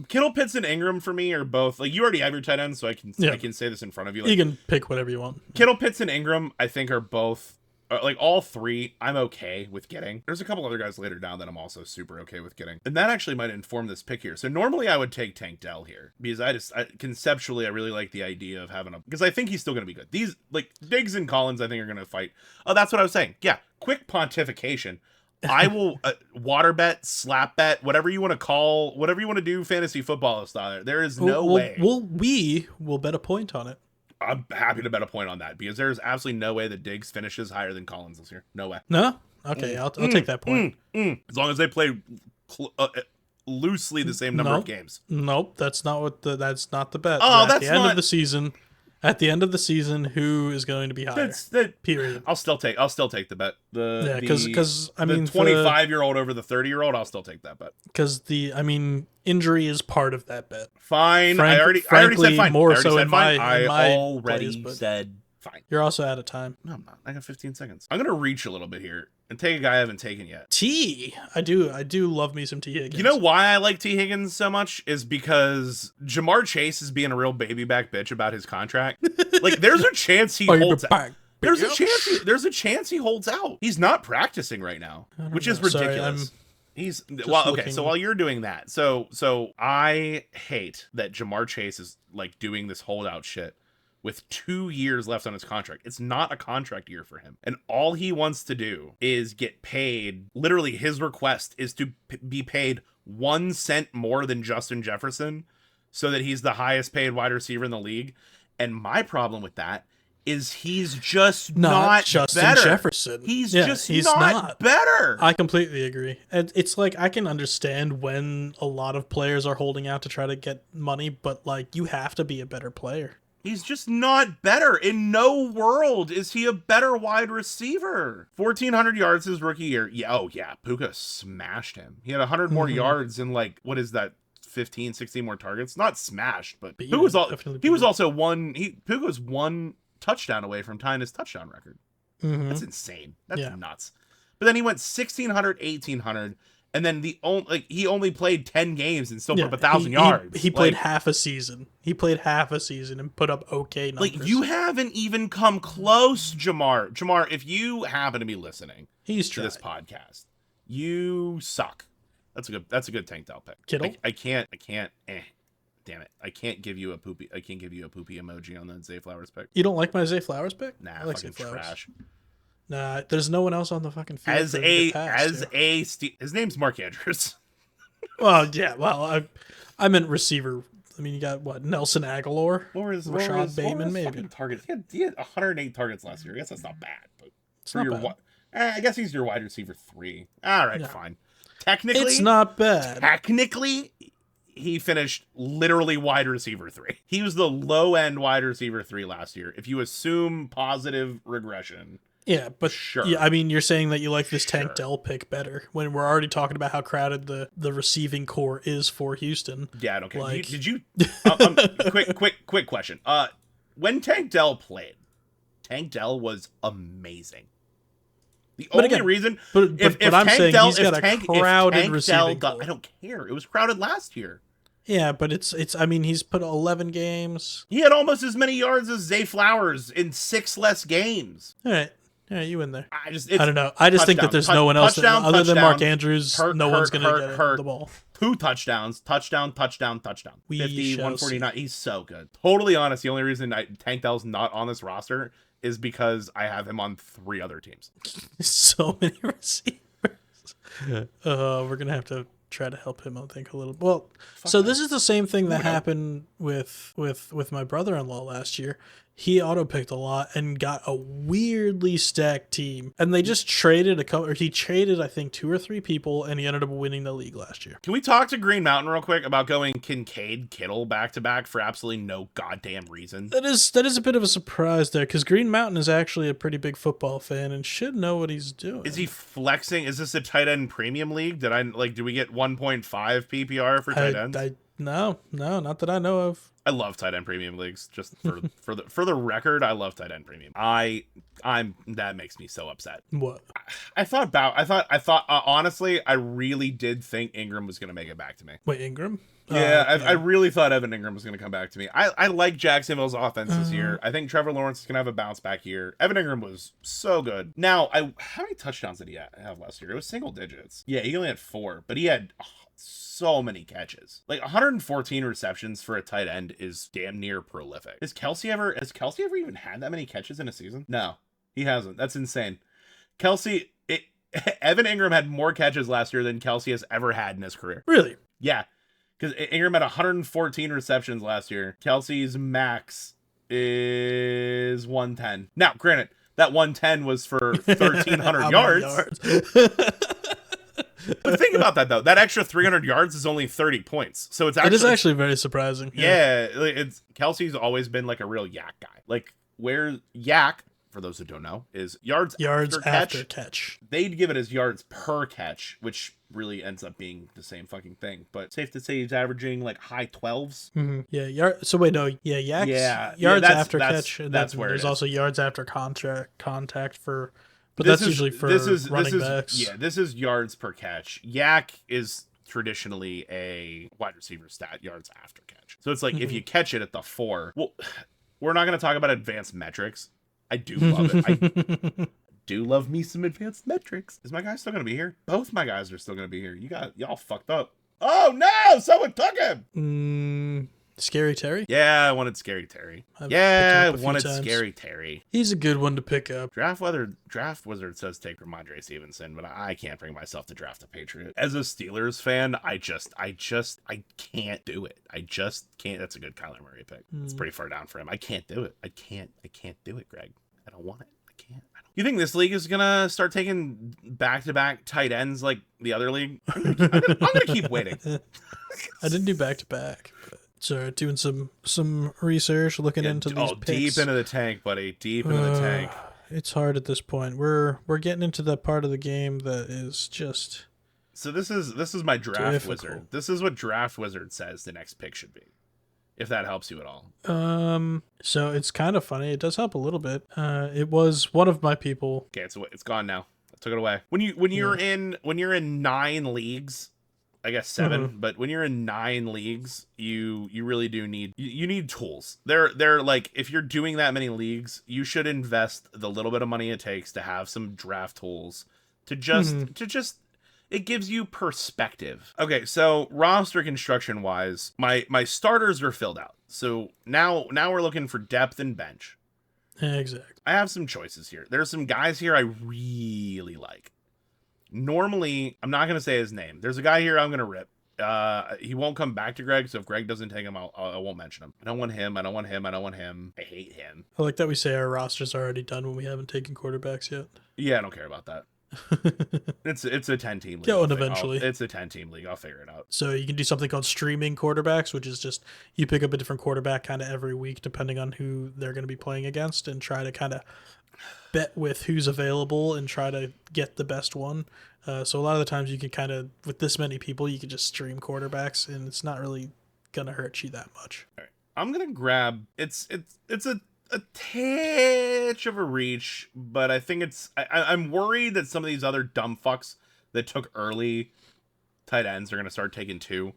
Kittle, Pitts, and Ingram for me are both... Like, you already have your tight ends, so I can say this in front of you. Like, you can pick whatever you want. Kittle, Pitts, and Ingram, I think, are both... Like, all three, I'm okay with getting. There's a couple other guys later down that I'm also super okay with getting. And that actually might inform this pick here. So normally I would take Tank Dell here. Because conceptually, I really like the idea of having because I think he's still going to be good. These, like, Diggs and Collins, I think are going to fight. Oh, that's what I was saying. Yeah, quick pontification. I will water bet, slap bet, whatever you want to do fantasy football style. There is no way. We will bet a point on it. I'm happy to bet a point on that because there's absolutely no way that Diggs finishes higher than Collins this year. No way. No? Okay, I'll take that point. As long as they play loosely the same number of games. Nope, that's not the bet. Oh, At that's the end of the season. At the end of the season, who is going to be higher? Period. I'll still take the bet. Because I mean, the 25-year-old over the 30-year-old, I'll still take that bet. Because injury is part of that bet. Fine. I already said fine. More so in my already said fine. You're also out of time. No, I'm not. I got 15 seconds. I'm gonna reach a little bit here and take a guy I haven't taken yet. I do love me some T. Higgins. You know why I like T. Higgins so much is because Jamar Chase is being a real baby back bitch about his contract. Like, there's a chance he holds out. There's a chance he holds out. He's not practicing right now, which is ridiculous. So while you're doing that, so I hate that Jamar Chase is like doing this holdout shit with 2 years left on his contract. It's not a contract year for him. And all he wants to do is get paid. Literally, his request is to be paid 1 cent more than Justin Jefferson so that he's the highest paid wide receiver in the league. And my problem with that is he's just not Justin better. Jefferson. He's not better. I completely agree. It's like, I can understand when a lot of players are holding out to try to get money, but like, you have to be a better player. He's just not better. In no world is he a better wide receiver. 1,400 yards his rookie year. Yeah, Puka smashed him. He had 100 more yards and like, what is that? 15, 16 more targets. Not smashed, but Puka was one touchdown away from tying his touchdown record. That's insane. That's nuts. But then he went 1,600, 1,800. And then he only played 10 games and still put up 1,000 yards. He played half a season. He played half a season and put up okay numbers. Like, you haven't even come close, Jamar. Jamar, if you happen to be listening to this podcast, you suck. That's a good Tank Dell pick. Kittle? I can't. Damn it. I can't give you a poopy emoji on that Zay Flowers pick. You don't like my Zay Flowers pick? Nah, I like fucking trash. Nah, there's no one else on the fucking field. His name's Mark Andrews. Well, yeah. Well, I meant receiver. I mean, you got what? Nelson Aguilar, Rashad Bateman, maybe. Targets. He had 108 targets last year. I guess that's not bad, but it's not bad. I guess he's your wide receiver 3. All right, fine. Technically, it's not bad. Technically, he finished literally wide receiver 3. He was the low end wide receiver 3 last year. If you assume positive regression. Yeah, but sure. Yeah, I mean, you're saying that you like this Tank Dell pick better when we're already talking about how crowded the receiving core is for Houston. Yeah, I don't care. Like... Did you? Quick question. When Tank Dell played, Tank Dell was amazing. The only reason, if I'm saying Dell, he's got a crowded receiving core. I don't care. It was crowded last year. Yeah, but it's. I mean, he's put 11 games. He had almost as many yards as Zay Flowers in 6 less games. All right. Yeah, you in there. I don't know. I just think that there's no one else other than Mark Andrews. No one's going to get the ball. 2 touchdowns. Touchdown. 50, 149. He's so good. Totally honest. The only reason Tank Dell's not on this roster is because I have him on 3 other teams. So many receivers. We're going to have to try to help him, I think, a little. Well, this is the same thing that happened with my brother-in-law last year. He auto-picked a lot and got a weirdly stacked team. And they just traded he traded, I think, 2 or 3 people, and he ended up winning the league last year. Can we talk to Green Mountain real quick about going Kincaid Kittle back-to-back for absolutely no goddamn reason? That is a bit of a surprise there, because Green Mountain is actually a pretty big football fan and should know what he's doing. Is he flexing? Is this a tight end premium league? Do we get 1.5 PPR for tight ends? No, not that I know of. I love tight end premium leagues. Just for the record, I love tight end premium. That makes me so upset. What? I thought honestly, I really did think Ingram was going to make it back to me. Wait, Ingram? Yeah, I really thought Evan Ingram was going to come back to me. I like Jacksonville's offense this year. I think Trevor Lawrence is going to have a bounce back year. Evan Ingram was so good. Now, how many touchdowns did he have last year? It was single digits. Yeah, he only had 4, but he had so many catches. Like 114 receptions for a tight end is damn near prolific. Has Kelsey ever even had that many catches in a season? No, he hasn't. That's insane. Evan Ingram had more catches last year than Kelsey has ever had in his career. Really? Yeah. Because Ingram had 114 receptions last year. Kelsey's max is 110. Now, granted, that 110 was for 1,300 yards. But think about that though. That extra 300 yards is only 30 points. So it is actually very surprising. Yeah, it's Kelsey's always been like a real yak guy. Like where yak, for those who don't know, is yards after catch. They'd give it as yards per catch, which really ends up being the same fucking thing. But safe to say he's averaging like high 12s. Mm-hmm. Yeah, so wait, no, yards after catch. And that's where there's also yards after contact for. But that's usually for running backs. Yeah, this is yards per catch. Yak is traditionally a wide receiver stat, yards after catch. So it's like if you catch it at the 4. Well, we're not going to talk about advanced metrics. I do love it. I do love me some advanced metrics. Is my guy still going to be here? Both my guys are still going to be here. Y'all fucked up. Oh no! Someone took him. Scary Terry? Yeah, I wanted Scary Terry. I wanted Scary Terry. He's a good one to pick up. Draft Wizard says take Ramondre Stevenson, but I can't bring myself to draft a Patriot. As a Steelers fan, I can't do it. I just can't. That's a good Kyler Murray pick. It's pretty far down for him. I can't do it. I can't do it, Greg. I don't want it. I can't. You think this league is gonna start taking back-to-back tight ends like the other league? I'm gonna keep waiting. I didn't do back-to-back. So doing some research, looking into these picks. Deep into the tank, buddy. Deep into the tank. It's hard at this point. We're getting into that part of the game that is just. So this is my draft wizard. This is what Draft Wizard says the next pick should be, if that helps you at all. So it's kind of funny. It does help a little bit. It was one of my people. Okay, it's gone now. I took it away. When you're in 9 leagues. I guess 7, but when you're in 9 leagues, you really do need you need tools. They're like, if you're doing that many leagues, you should invest the little bit of money it takes to have some draft tools to just it gives you perspective. Okay, so roster construction wise, my starters are filled out. So now we're looking for depth and bench. Exactly. I have some choices here. There's some guys here I really like. Normally, I'm not going to say his name. There's a guy here I'm going to rip. He won't come back to Greg, so if Greg doesn't take him, I won't mention him. I don't want him. I hate him. I like that we say our roster's already done when we haven't taken quarterbacks yet. Yeah, I don't care about that. It's a 10-team league. Get one eventually. It's a 10-team league. I'll figure it out. So you can do something called streaming quarterbacks, which is just you pick up a different quarterback kind of every week, depending on who they're going to be playing against, and try to kind of bet with who's available and try to get the best one. So a lot of the times you can kind of, with this many people, you can just stream quarterbacks and it's not really going to hurt you that much. All right. I'm going to grab, it's a titch of a reach, but I think I'm worried that some of these other dumb fucks that took early tight ends are going to start taking 2.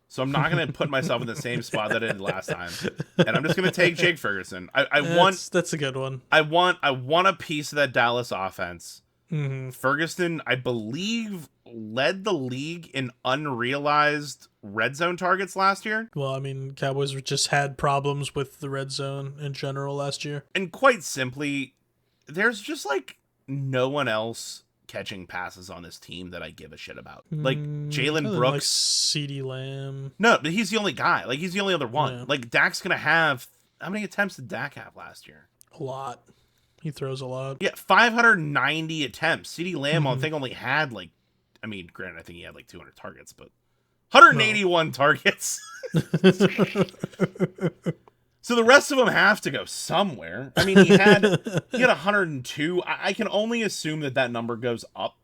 So I'm not going to put myself in the same spot that I did last time. And I'm just going to take Jake Ferguson. That's a good one. I want a piece of that Dallas offense. Mm-hmm. Ferguson, I believe, led the league in unrealized red zone targets last year. Well, I mean, Cowboys just had problems with the red zone in general last year. And quite simply, there's just like no one else catching passes on this team that I give a shit about. Like Jalen Brooks, like CeeDee Lamb. No, but he's the only guy. Like he's the only other one. Yeah. Like Dak's gonna have, how many attempts did Dak have last year? A lot. He throws a lot. Yeah, 590 attempts. CeeDee Lamb, I think, only had like, I mean, granted, I think he had like 200 targets, but 181 targets. So the rest of them have to go somewhere. I mean, he had 102. I can only assume that number goes up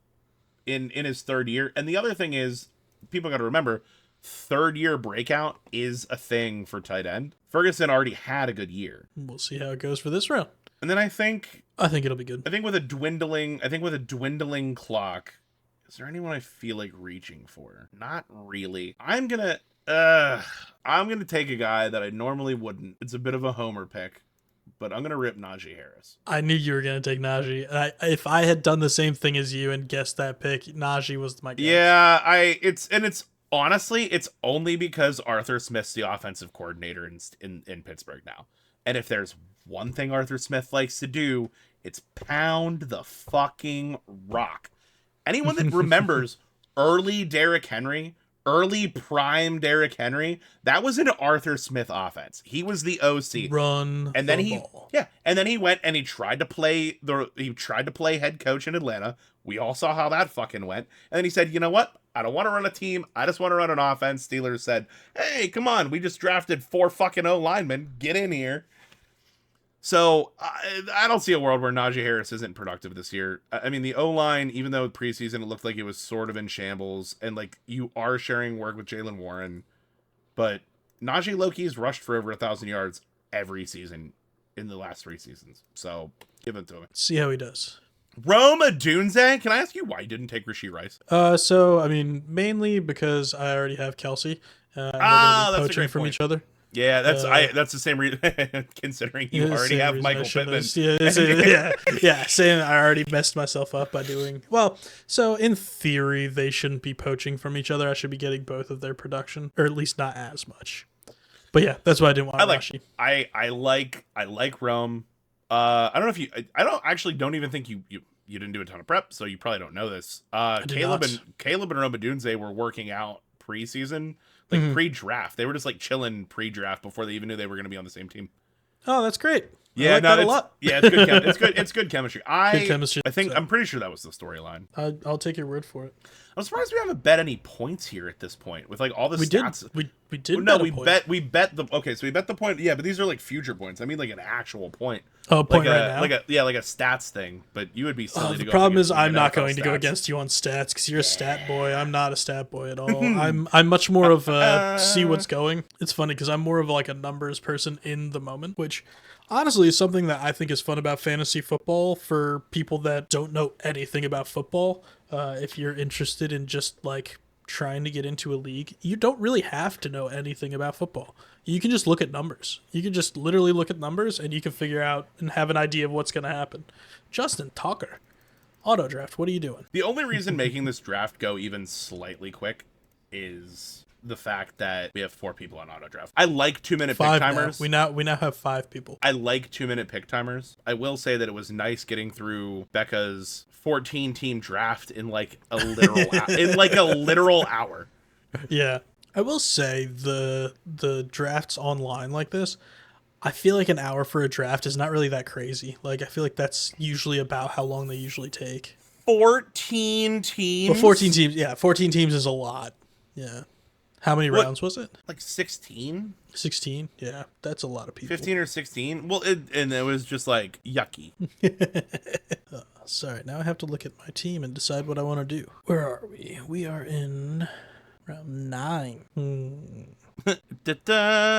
in his 3rd year. And the other thing is, people got to remember, 3rd year breakout is a thing for tight end. Ferguson already had a good year. We'll see how it goes for this round. And then I think it'll be good. I think with a dwindling clock, is there anyone I feel like reaching for? Not really. I'm gonna take a guy that I normally wouldn't. It's a bit of a homer pick, but I'm gonna rip Najee Harris. I knew you were gonna take Najee. If I had done the same thing as you and guessed that pick, Najee was my guess. Yeah, it's honestly, it's only because Arthur Smith's the offensive coordinator in Pittsburgh now. And if there's one thing Arthur Smith likes to do, it's pound the fucking rock. Anyone that remembers early Derrick Henry, early prime Derrick Henry, that was an Arthur Smith offense. He was the OC. Run and then the ball. Yeah, and then he went and he tried to play head coach in Atlanta. We all saw how that fucking went. And then he said, "You know what? I don't want to run a team. I just want to run an offense." Steelers said, "Hey, come on. We just drafted 4 fucking O linemen. Get in here." So I don't see a world where Najee Harris isn't productive this year. I mean, the O-line, even though preseason it looked like it was sort of in shambles, and like you are sharing work with Jaylen Warren, but Najee Loki's rushed for over 1,000 yards every season in the last 3 seasons. So give it to him. See how he does. Rome Odunze, can I ask you why you didn't take Rashee Rice? So I mean, mainly because I already have Kelsey. And they're that's poaching a great from point. each other. Yeah, that's the same reason. Considering you already have Michael Pittman. Saying I already messed myself up by doing well. So in theory, they shouldn't be poaching from each other. I should be getting both of their production, or at least not as much. But yeah, that's why I didn't want Rashee. I like Rome. I don't know if don't even think you didn't do a ton of prep, so you probably don't know this. Caleb and Rome Odunze were working out preseason. Like pre-draft, they were just like chilling pre-draft before they even knew they were going to be on the same team. Oh, that's great. Yeah, I like that a lot. Yeah, it's good. It's good chemistry. Good chemistry. I'm pretty sure that was the storyline. I'll take your word for it. I'm surprised we haven't bet any points here at this point with like all the stats. We did. No, we bet the. Okay, so we bet the point. Yeah, but these are like future points. I mean, like an actual point. Oh, point like right now. Like a stats thing. But you would be silly to go. The problem is I'm not going to go against you on stats because you're a stat boy. I'm not a stat boy at all. I'm much more of a see what's going. It's funny because I'm more of like a numbers person in the moment, which honestly is something that I think is fun about fantasy football for people that don't know anything about football. If you're interested in just like trying to get into a league, you don't really have to know anything about football. You can just look at numbers. You can just literally look at numbers and you can figure out and have an idea of what's going to happen. Justin Tucker, auto draft, what are you doing? The only reason making this draft go even slightly quick is the fact that we have 4 people on auto draft. I like 2-minute pick timers. Now. We now have 5 people. I like 2-minute pick timers. I will say that it was nice getting through Becca's 14-team draft in like a literal hour. Yeah. I will say the drafts online like this, I feel like an hour for a draft is not really that crazy. Like I feel like that's usually about how long they usually take. 14 teams? Well, 14 teams. Yeah, 14 teams is a lot. Yeah. How many rounds was it? Like 16? 16? Yeah, that's a lot of people. 15 or 16? Well, it was just like yucky. Sorry, now I have to look at my team and decide what I want to do. Where are we? We are in round 9. I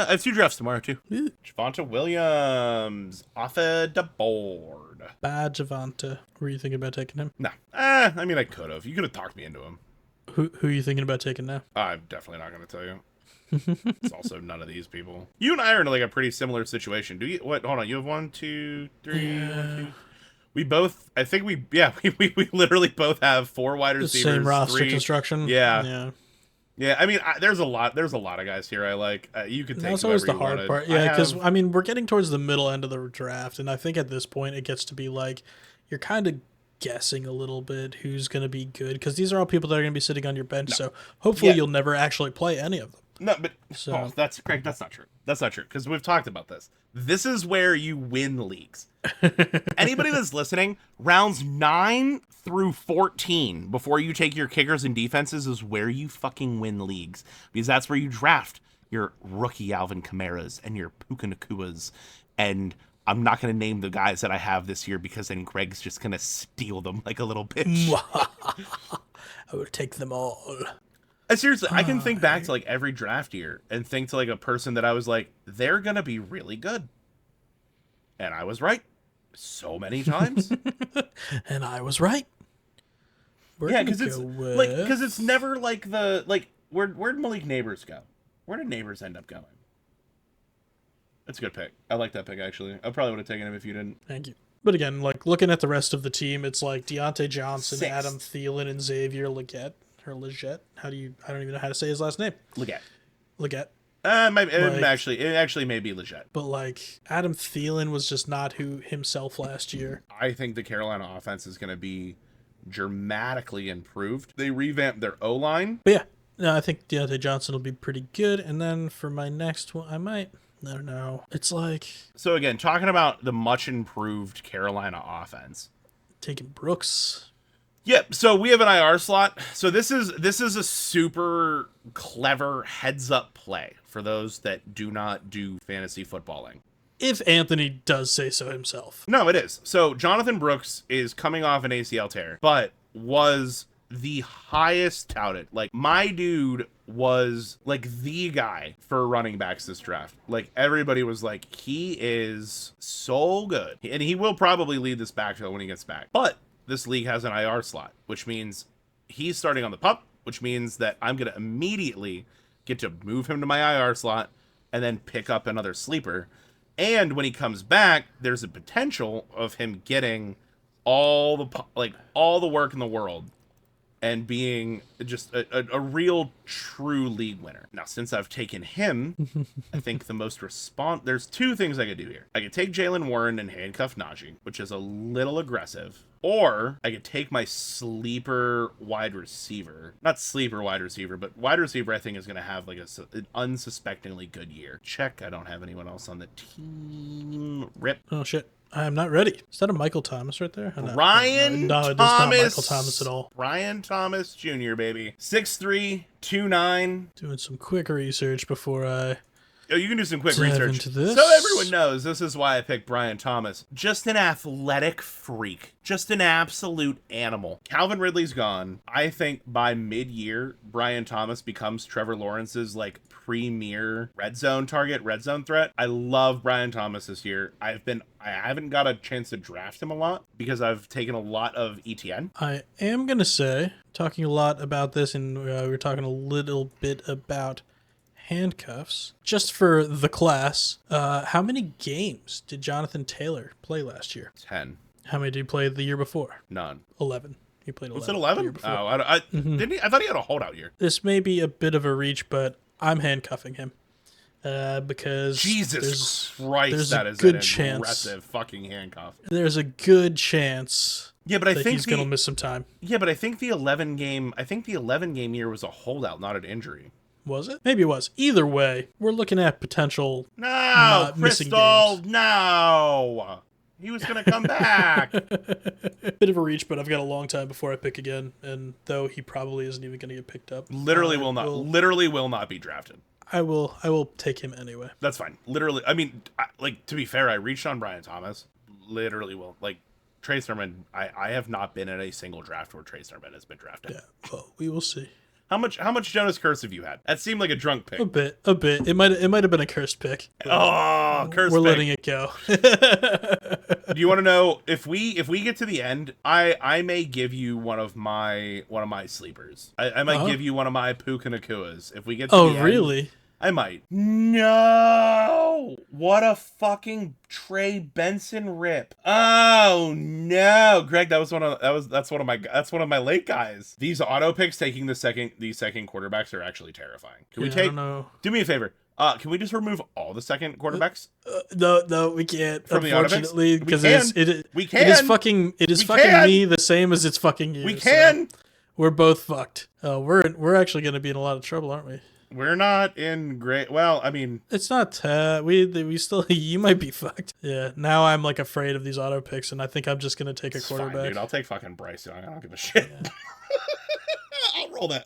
have 2 drafts tomorrow, too. Javonte Williams off of the board. Bad Javonte. Were you thinking about taking him? No. I mean, I could have. You could have talked me into him. Who are you thinking about taking now? I'm definitely not going to tell you. It's also none of these people. You and I are in like a pretty similar situation. Do you? What? Hold on. You have 1, 2, 3. Yeah. 1, 2. We both. I think we literally both have 4 wide receivers. The same roster 3. construction. Yeah. I mean, there's a lot of guys here I like. You could take. That's always the hard part. Yeah, because I mean, we're getting towards the middle end of the draft, and I think at this point it gets to be like you're kind of guessing a little bit who's going to be good because these are all people that are going to be sitting on your bench. So hopefully you'll never actually play any of them. No, but that's Craig. That's not true. That's not true because we've talked about this. This is where you win leagues. Anybody that's listening, rounds 9 through 14 before you take your kickers and defenses is where you fucking win leagues because that's where you draft your rookie Alvin Kamara's and your Puka Nakuas. And I'm not going to name the guys that I have this year because then Greg's just going to steal them like a little bitch. I will take them all. Seriously, I can think back to like every draft year and think to like a person that I was like, they're going to be really good. And I was right so many times. And I was right. Because it's never like where'd Malik Neighbors go? Where did Neighbors end up going? That's a good pick. I like that pick, actually. I probably would have taken him if you didn't. Thank you. But again, like looking at the rest of the team, it's like Deontay Johnson, 6th. Adam Thielen, and Xavier Legette. Or Legette? I don't even know how to say his last name. Legette. It actually may be Legette. But like Adam Thielen was just not who himself last year. I think the Carolina offense is going to be dramatically improved. They revamped their O-line. But yeah. No, I think Deontay Johnson will be pretty good. And then for my next one, I don't know. It's like... So again, talking about the much improved Carolina offense. Taking Brooks. Yep, so we have an IR slot. So this is a super clever heads-up play for those that do not do fantasy footballing. If Anthony does say so himself. No, it is. So Jonathan Brooks is coming off an ACL tear, but was the highest touted. Like, my dude was like the guy for running backs this draft. Like, everybody was like, he is so good. And he will probably lead this backfield when he gets back. But this league has an IR slot, which means he's starting on the pup, which means that I'm going to immediately get to move him to my IR slot and then pick up another sleeper. And when he comes back, there's a potential of him getting all the work in the world and being just a real true league winner. Now, since I've taken him, I think the most there's two things I could do here. I could take Jalen Warren and handcuff Najee, which is a little aggressive. Or I could take my sleeper wide receiver. Not sleeper wide receiver, but wide receiver I think is going to have like an unsuspectingly good year. Check, I don't have anyone else on the team. Rip. Oh, shit. I'm not ready. Is that a Michael Thomas right there? Ryan No, it Thomas. is not Michael Thomas at all. Ryan Thomas Jr., baby. 6'3", 2'9". Doing some quick research before I... Oh, you can do some quick dive research. into this. So everyone knows, this is why I picked Brian Thomas. Just an athletic freak. Just an absolute animal. Calvin Ridley's gone. I think by mid-year, Brian Thomas becomes Trevor Lawrence's, like, premier red zone target, red zone threat. I love Brian Thomas this year. I haven't got a chance to draft him a lot because I've taken a lot of ETN. I am going to say, talking a lot about this, and we were talking a little bit about handcuffs. Just for the class, how many games did Jonathan Taylor play last year? 10. How many did he play the year before? None. 11. He played 11. Was it 11? Oh, didn't he? I thought he had a holdout year. This may be a bit of a reach, but I'm handcuffing him. Because Jesus Christ, there's that a is good an chance. aggressive fucking handcuff. There's a good chance Yeah, but I think he's going to miss some time. Yeah, but I think the 11 game year was a holdout, not an injury. Was it? Maybe it was. Either way, we're looking at potential missing Crystal, games. no. He was going to come back. Bit of a reach, but I've got a long time before I pick again, and though he probably isn't even going to get picked up. Literally will not be drafted. I will take him anyway. That's fine. Literally, I mean, to be fair, I reached on Brian Thomas. Literally will. Like, Trey Sermon, I have not been in a single draft where Trey Sermon has been drafted. Yeah, well, we will see. How much Jonas Curse have you had? That seemed like a drunk pick. A bit. It might have been a cursed pick. Oh, cursed We're pick. letting it go. Do you want to know if we get to the end? I may give you one of my sleepers. I might give you one of my Puka Nakuas if we get to the end. Oh, really? I might. No! What a fucking Trey Benson rip. Oh no, Greg, that's one of my late guys. These auto picks taking these second quarterbacks are actually terrifying. Can we take? I don't know. Do me a favor. Can we just remove all the second quarterbacks? No, we can't. From unfortunately, because we can. It is fucking me the same as it's fucking you. We can. So we're both fucked. We're actually going to be in a lot of trouble, aren't we? We're not in great. Well, I mean, it's not. We still. You might be fucked. Yeah. Now I'm like afraid of these auto picks, and I think I'm just gonna take a quarterback. Fine, dude. I'll take fucking Bryce Young. I don't give a shit. Yeah.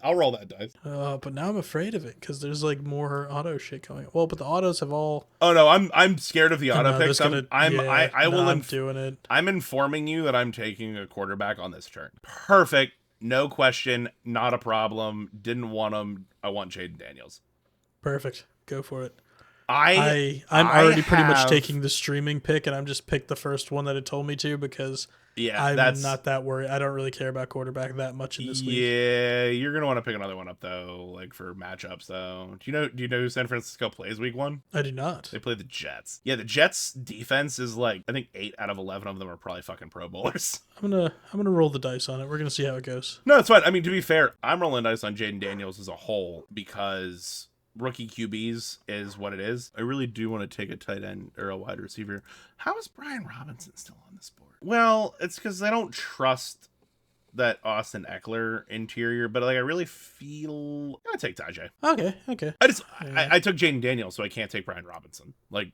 I'll roll that dice. But now I'm afraid of it because there's like more auto shit going. Well, but the autos have all. Oh no, I'm scared of the auto picks. I'm doing it. I'm informing you that I'm taking a quarterback on this turn. Perfect. No question, not a problem. Didn't want him. I want Jaden Daniels. Perfect. Go for it. I'm already pretty much taking the streaming pick, and I'm just picked the first one that it told me to because I'm not that worried. I don't really care about quarterback that much in this league. Yeah, you're gonna want to pick another one up though, like for matchups though. Do you know who San Francisco plays week 1? I do not. They play the Jets. Yeah, the Jets defense is like I think 8 out of 11 of them are probably fucking Pro Bowlers. I'm gonna roll the dice on it. We're gonna see how it goes. No, it's fine. I mean, to be fair, I'm rolling dice on Jaden Daniels as a whole because rookie QBs is what it is. I really do want to take a tight end or a wide receiver. How is Brian Robinson still on this board? Well, it's because I don't trust Austin Eckler interior, but like I really feel I'm gonna take Tajay. Okay. I took Jaden Daniels, so I can't take Brian Robinson. Like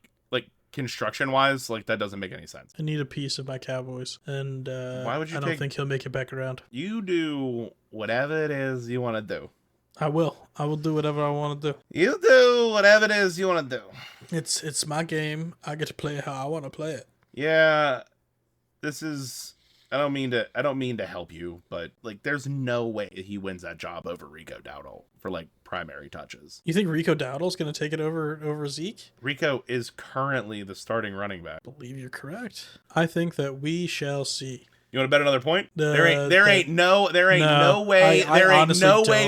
construction wise, like that doesn't make any sense. I need a piece of my Cowboys, and why would you? I don't think he'll make it back around. You do whatever it is you want to do. I will do whatever I want to do. You do whatever it is you want to do. It's my game. I get to play it how I want to play it. Yeah, this is. I don't mean to help you, but like, there's no way he wins that job over Rico Dowdle for like primary touches. You think Rico Dowdle's going to take it over Zeke? Rico is currently the starting running back. I believe you're correct. I think that we shall see. You want to bet another point? There ain't no way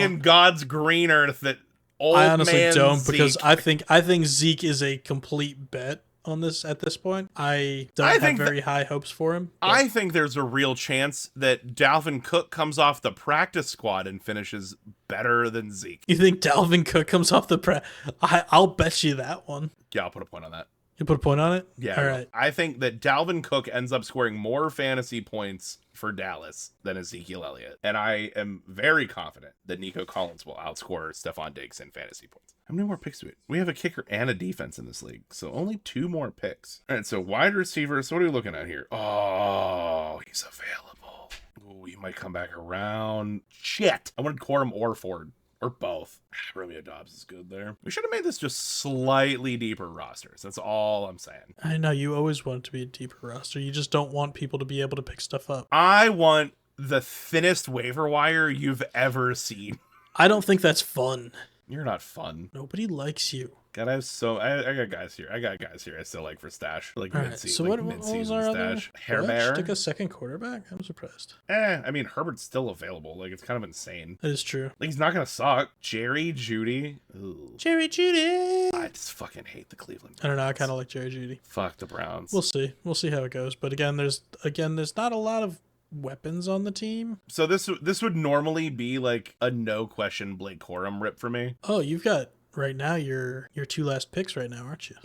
in God's green earth that old man. I honestly don't, Zeke, because I think Zeke is a complete bet on this at this point. I don't have very high hopes for him. But I think there's a real chance that Dalvin Cook comes off the practice squad and finishes better than Zeke. You think Dalvin Cook comes off the I'll bet you that one. Yeah, I'll put a point on that. You put a point on it? Yeah. All right. I think that Dalvin Cook ends up scoring more fantasy points for Dallas than Ezekiel Elliott. And I am very confident that Nico Collins will outscore Stephon Diggs in fantasy points. How many more picks do we have? We have a kicker and a defense in this league, so only 2 more picks. All right, so wide receivers, what are we looking at here? Oh, he's available. Ooh, he might come back around. Shit. I wanted Corum or Ford. Or both. Romeo Dobbs is good there. We should have made this just slightly deeper rosters. That's all I'm saying. I know, you always want it to be a deeper roster. You just don't want people to be able to pick stuff up. I want the thinnest waiver wire you've ever seen. I don't think that's fun. You're not fun. Nobody likes you. God, I got guys here. I still like for stash. Like all right, so what was our stash? Hair Bear took a second quarterback. I'm surprised. I mean, Herbert's still available. Like, it's kind of insane. That is true. Like, he's not gonna suck. Jerry Jeudy. Ooh. Jerry Jeudy. I just fucking hate the Cleveland Browns. I don't know. I kind of like Jerry Jeudy. Fuck the Browns. We'll see how it goes. But again, there's not a lot of weapons on the team. So this would normally be like a no question Blake Corum rip for me. Oh, you've got right now your 2 last picks right now, aren't you?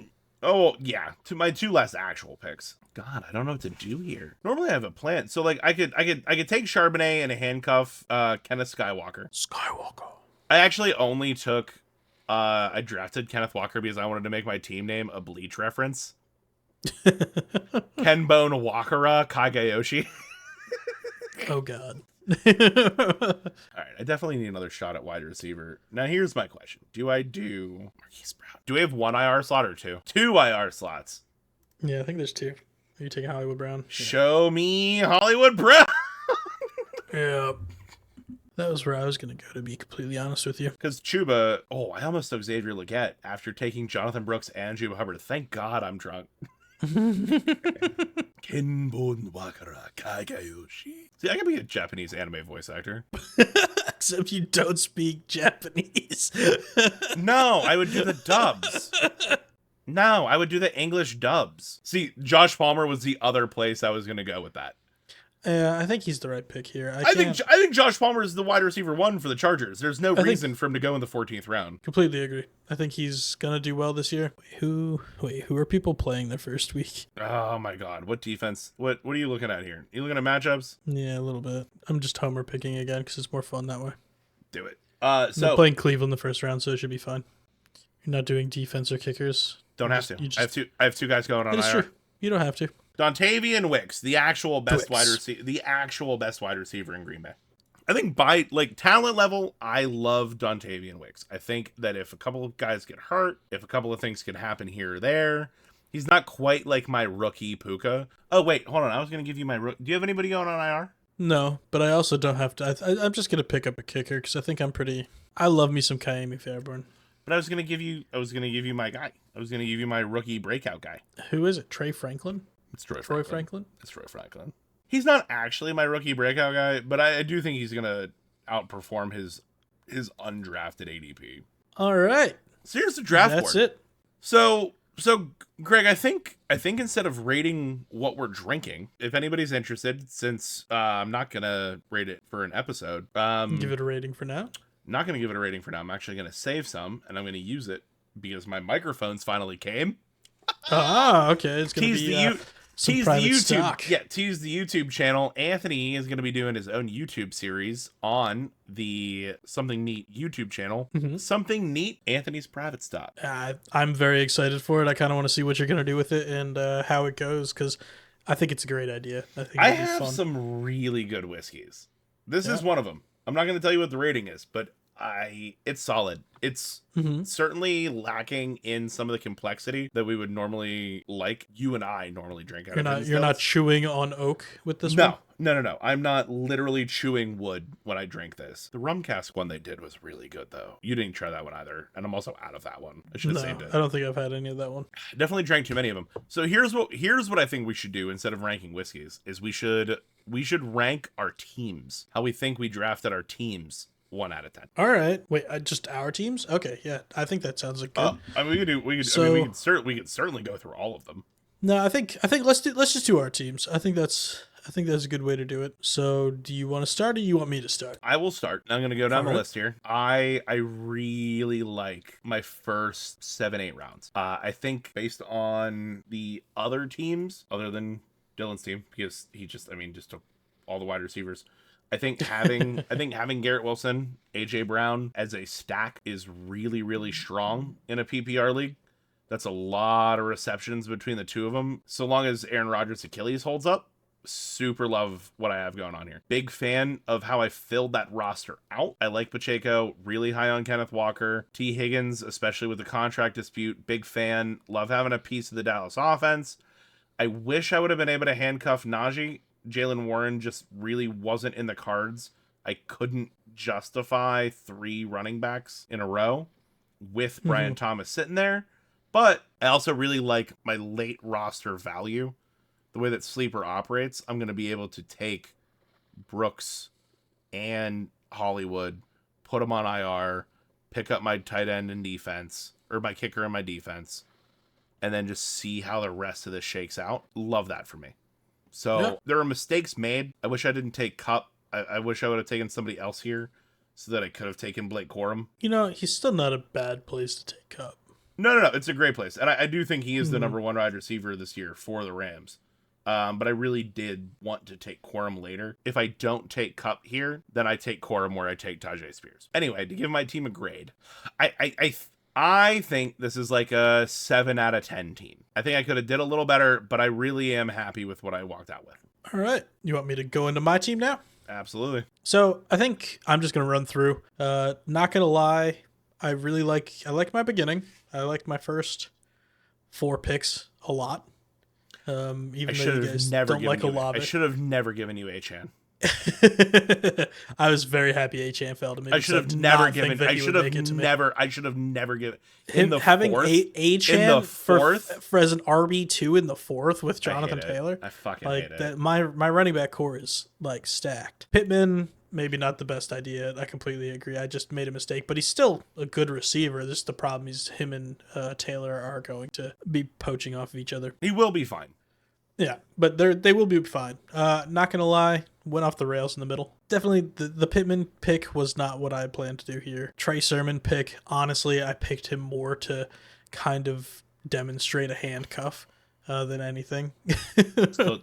Oh yeah, to my 2 last actual picks. God, I don't know what to do here. Normally I have a plan. So like I could take Charbonnet and a handcuff Kenneth Skywalker. I actually only took I drafted Kenneth Walker because I wanted to make my team name a Bleach reference. Kenbone Wakara Kagayoshi. Oh God. All right, I definitely need another shot at wide receiver. Now here's my question. Do I do Marquise Brown? Do we have 1 IR slot or 2? 2 IR slots. Yeah, I think there's 2. Are you taking Hollywood Brown? Show me Hollywood Brown. Yeah. That was where I was going to go, to be completely honest with you. Because Chuba, I almost took Xavier Legette after taking Jonathan Brooks and Chuba Hubbard. Thank God I'm drunk. Kenbone Wakara Kagayoshi. See, I could be a Japanese anime voice actor. Except you don't speak Japanese. No, I would do the dubs. No, I would do the English dubs. See, Josh Palmer was the other place I was going to go with that. I think he's the right pick here. I think Josh Palmer is the wide receiver 1 for the Chargers. There's no reason for him to go in the 14th round. Completely agree. I think he's gonna do well this year. Who are people playing their first week? Oh my God! What defense? What are you looking at here? You looking at matchups? Yeah, a little bit. I'm just homer picking again because it's more fun that way. Do it. So I'm playing Cleveland the first round, so it should be fine. You're not doing defense or kickers. Don't have to. I have two guys going on IR. True. You don't have to. Dontavian Wicks, the actual best wide receiver in Green Bay. I think by like talent level, I love Dontavian Wicks. I think that if a couple of guys get hurt, if a couple of things can happen here or there, he's not quite like my rookie Puka. Oh wait, hold on. I was gonna give you my. Do you have anybody going on IR? No, but I also don't have to. I'm just gonna pick up a kicker because I think I love me some Kaimi Fairburn. But I was gonna give you my guy. I was gonna give you my rookie breakout guy. Who is it? Trey Franklin? It's Troy Franklin. It's Troy Franklin. He's not actually my rookie breakout guy, but I do think he's gonna outperform his undrafted ADP. All right. So here's the draft board. That's it. So Greg, I think instead of rating what we're drinking, if anybody's interested, since I'm not gonna rate it for an episode, give it a rating for now. Not gonna give it a rating for now. I'm actually gonna save some, and I'm gonna use it because my microphones finally came. Okay. It's gonna be some tease the private YouTube, stock. yeah, tease the YouTube channel. Anthony is going to be doing his own YouTube series on the Something Neat YouTube channel. Something Neat, Anthony's private stock. I'm very excited for it. I kind of want to see what you're going to do with it and how it goes, because I think it's a great idea. I think I it'll be have fun. some really good whiskeys. This is one of them. I'm not going to tell you what the rating is, but it's solid. It's certainly lacking in some of the complexity that we would normally like. You and I normally drink out of. You're not chewing on oak with this one? No. I'm not literally chewing wood when I drink this. The rum cask one they did was really good, though. You didn't try that one either, and I'm also out of that one. I should have saved it. I don't think I've had any of that one. Definitely drank too many of them. So here's what I think we should do instead of ranking whiskeys is we should rank our teams. How we think we drafted our teams. 1 out of 10. All right. Wait, just our teams? Okay, yeah. I think that sounds like good. I mean, we could certainly go through all of them. No, I think let's just do our teams. I think that's a good way to do it. So, do you want to start or you want me to start? I will start. I'm going to go down the list here. I really like my first 7-8 rounds. I think based on the other teams other than Dylan's team, because he just took all the wide receivers. I think having Garrett Wilson, AJ Brown as a stack is really, really strong in a PPR league. That's a lot of receptions between the two of them. So long as Aaron Rodgers' Achilles holds up, super love what I have going on here. Big fan of how I filled that roster out. I like Pacheco, really high on Kenneth Walker. T. Higgins, especially with the contract dispute, big fan. Love having a piece of the Dallas offense. I wish I would have been able to handcuff Najee. Jaylen Warren just really wasn't in the cards. I couldn't justify 3 running backs in a row with Brian Thomas sitting there. But I also really like my late roster value. The way that Sleeper operates, I'm going to be able to take Brooks and Hollywood, put them on IR, pick up my tight end in defense, or my kicker in my defense, and then just see how the rest of this shakes out. Love that for me. So there are mistakes made. I wish I didn't take Kupp. I wish I would have taken somebody else here so that I could have taken Blake Corum. He's still not a bad place to take Kupp. No. It's a great place. And I do think he is the number 1 wide receiver this year for the Rams. But I really did want to take Corum later. If I don't take Kupp here, then I take Corum where I take Tajay Spears. Anyway, to give my team a grade, I think this is like a 7 out of 10 team. I think I could have did a little better, but I really am happy with what I walked out with. All right. You want me to go into my team now? Absolutely. So I think I'm just going to run through. Not going to lie. I like my beginning. I like my first 4 picks a lot. Even though you guys don't like Olave. I should have never given you Achane. I was very happy Achane fell to me. I should have never given. I should have never given him having Achane in the fourth for as an RB2 in the 4th with Jonathan Taylor. I fucking hate it. That. My running back core is like stacked. Pittman, maybe not the best idea. I completely agree. I just made a mistake, but he's still a good receiver. This is the problem. Him and Taylor are going to be poaching off of each other. He will be fine. Yeah, but they will be fine. Not gonna lie, went off the rails in the middle. Definitely the Pittman pick was not what I planned to do here. Trey Sermon pick, honestly, I picked him more to kind of demonstrate a handcuff than anything.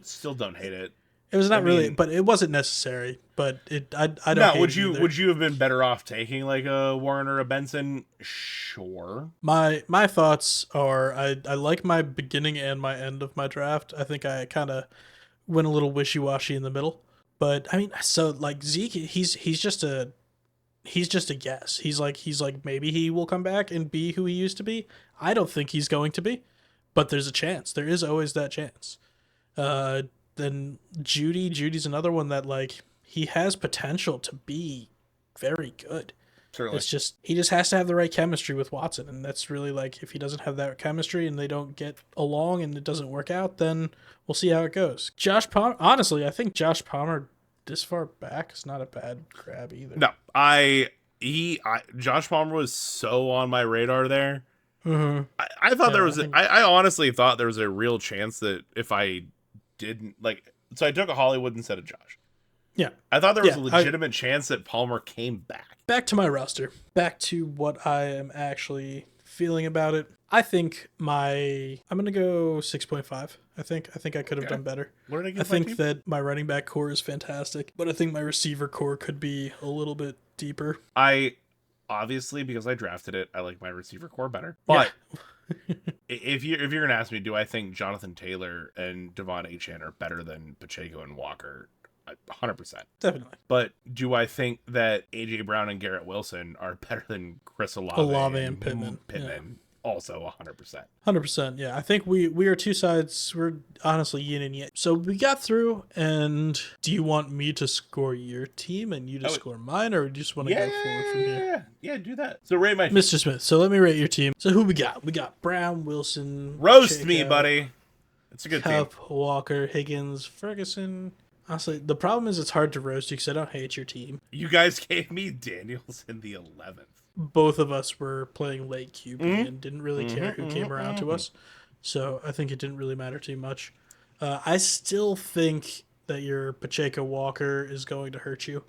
Still don't hate it. It was not really, but it wasn't necessary. But I don't. No, would you have been better off taking like a Warren or a Benson? Sure. My thoughts are I like my beginning and my end of my draft. I think I kind of went a little wishy-washy in the middle. But I mean, so like Zeke, he's just a guess. He's like maybe he will come back and be who he used to be. I don't think he's going to be, but there's a chance. There is always that chance. Then Judy's another one that like he has potential to be very good. Certainly. It's just he just has to have the right chemistry with Watson, and that's really like if he doesn't have that chemistry and they don't get along and it doesn't work out, then we'll see how it goes. Josh Palmer, honestly, I think Josh Palmer this far back is not a bad grab either. No, Josh Palmer was so on my radar there. Mm-hmm. I thought I honestly thought there was a real chance that if I didn't so I took a Hollywood instead of Josh. Yeah. I thought there was a legitimate chance that Palmer came back. Back to my roster. Back to what I am actually feeling about it. I think I'm going to go 6.5. I think I could have done better. What did I give I think my team? that my running back core is fantastic, but I think my receiver core could be a little bit deeper. I obviously, because I drafted it, I like my receiver core better. But if you're gonna ask me, do I think Jonathan Taylor and Devon Achane are better than Pacheco and Walker? 100%. Definitely. But do I think that AJ Brown and Garrett Wilson are better than Chris Olave and Pittman? Yeah. Also 100%. 100%. Yeah, I think we are two sides. We're honestly yin and yang. So we got through. And do you want me to score your team and you to score mine, or do you just want to go forward from here? Yeah, do that. So rate my team. Mr. Smith. So let me rate your team. So who we got? We got Brown, Wilson, roast Pacheco, me, buddy. It's a good Kupp, team. Walker, Higgins, Ferguson. Honestly, the problem is it's hard to roast you because I don't hate your team. You guys gave me Daniels in the 11th. Both of us were playing late QB and didn't really care who came around to us. So I think it didn't really matter too much. I still think that your Pacheco Walker is going to hurt you.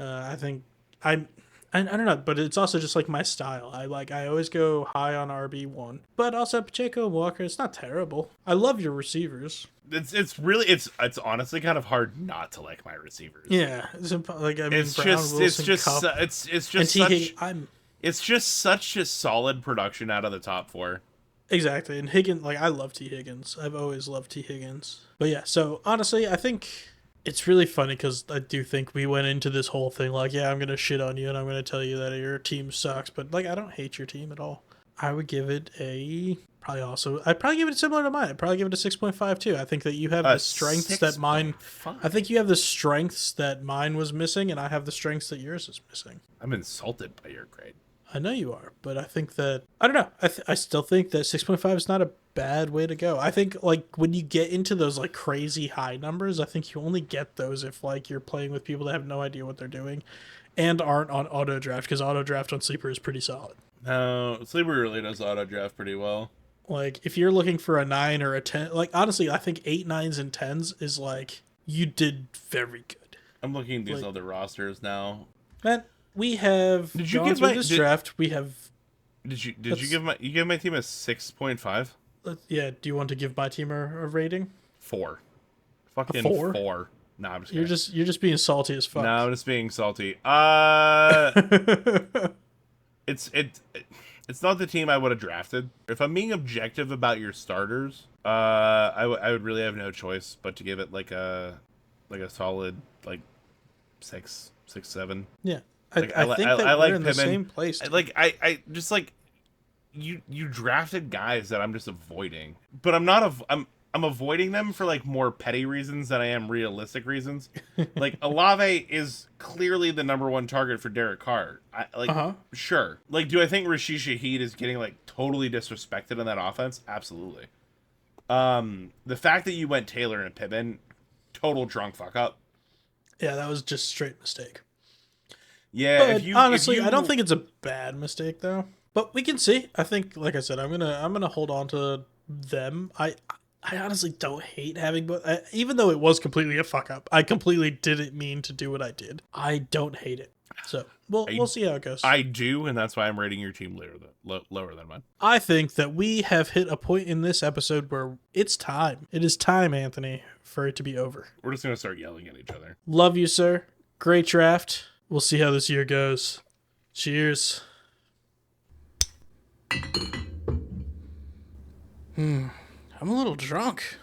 I think I don't know, but it's also just like my style. I always go high on RB1, but also Pacheco and Walker. It's not terrible. I love your receivers. It's honestly kind of hard not to like my receivers. Yeah, like I mean, it's Brown, just Wilson, Kupp, it's just such a solid production out of the top four. Exactly, and Higgins, like I love T. Higgins. I've always loved T. Higgins. But yeah, so honestly, I think it's really funny because I do think we went into this whole thing like, yeah, I'm gonna shit on you and I'm gonna tell you that your team sucks, but like I don't hate your team at all. I would give it I'd probably give it similar to mine. I'd probably give it a 6.5 too. I think that you have the strengths that mine. I think you have the strengths that mine was missing, and I have the strengths that yours is missing. I'm insulted by your grade. I know you are, but I think that I don't know. I still think that 6.5 is not a bad way to go. I think like when you get into those like crazy high numbers, I think you only get those if like you're playing with people that have no idea what they're doing, and aren't on auto draft, because auto draft on Sleeper is pretty solid. No, Sleeper really does auto draft pretty well. Like, if you're looking for a 9 or a 10, like, honestly, I think 8, 9s, and 10s is, like, you did very good. I'm looking at these other rosters now. Man, we have gone through this draft. We have... Did you give my team a 6.5? Yeah, do you want to give my team a rating? 4. Fucking 4? 4. No, I'm just You're just being salty as fuck. No, I'm just being salty. It's not the team I would have drafted. If I'm being objective about your starters, I would really have no choice but to give it like a solid like 6, 7. Yeah, I think that we're in the same place. I just like you drafted guys that I'm just avoiding, but I'm avoiding them for like more petty reasons than I am realistic reasons. Like Olave is clearly the number one target for Derek Carr. Sure. Like, do I think Rashid Shaheed is getting like totally disrespected in that offense? Absolutely. The fact that you went Taylor and Pittman, total drunk fuck up. Yeah, that was just straight mistake. Yeah, but honestly, I don't think it's a bad mistake though. But we can see. I think, like I said, I'm gonna hold on to them. I honestly don't hate having both, even though it was completely a fuck up. I completely didn't mean to do what I did. I don't hate it. So we'll see how it goes. I do, and that's why I'm rating your team lower than mine. I think that we have hit a point in this episode where it's time. It is time, Anthony, for it to be over. We're just gonna start yelling at each other. Love you, sir. Great draft. We'll see how this year goes. Cheers. I'm a little drunk.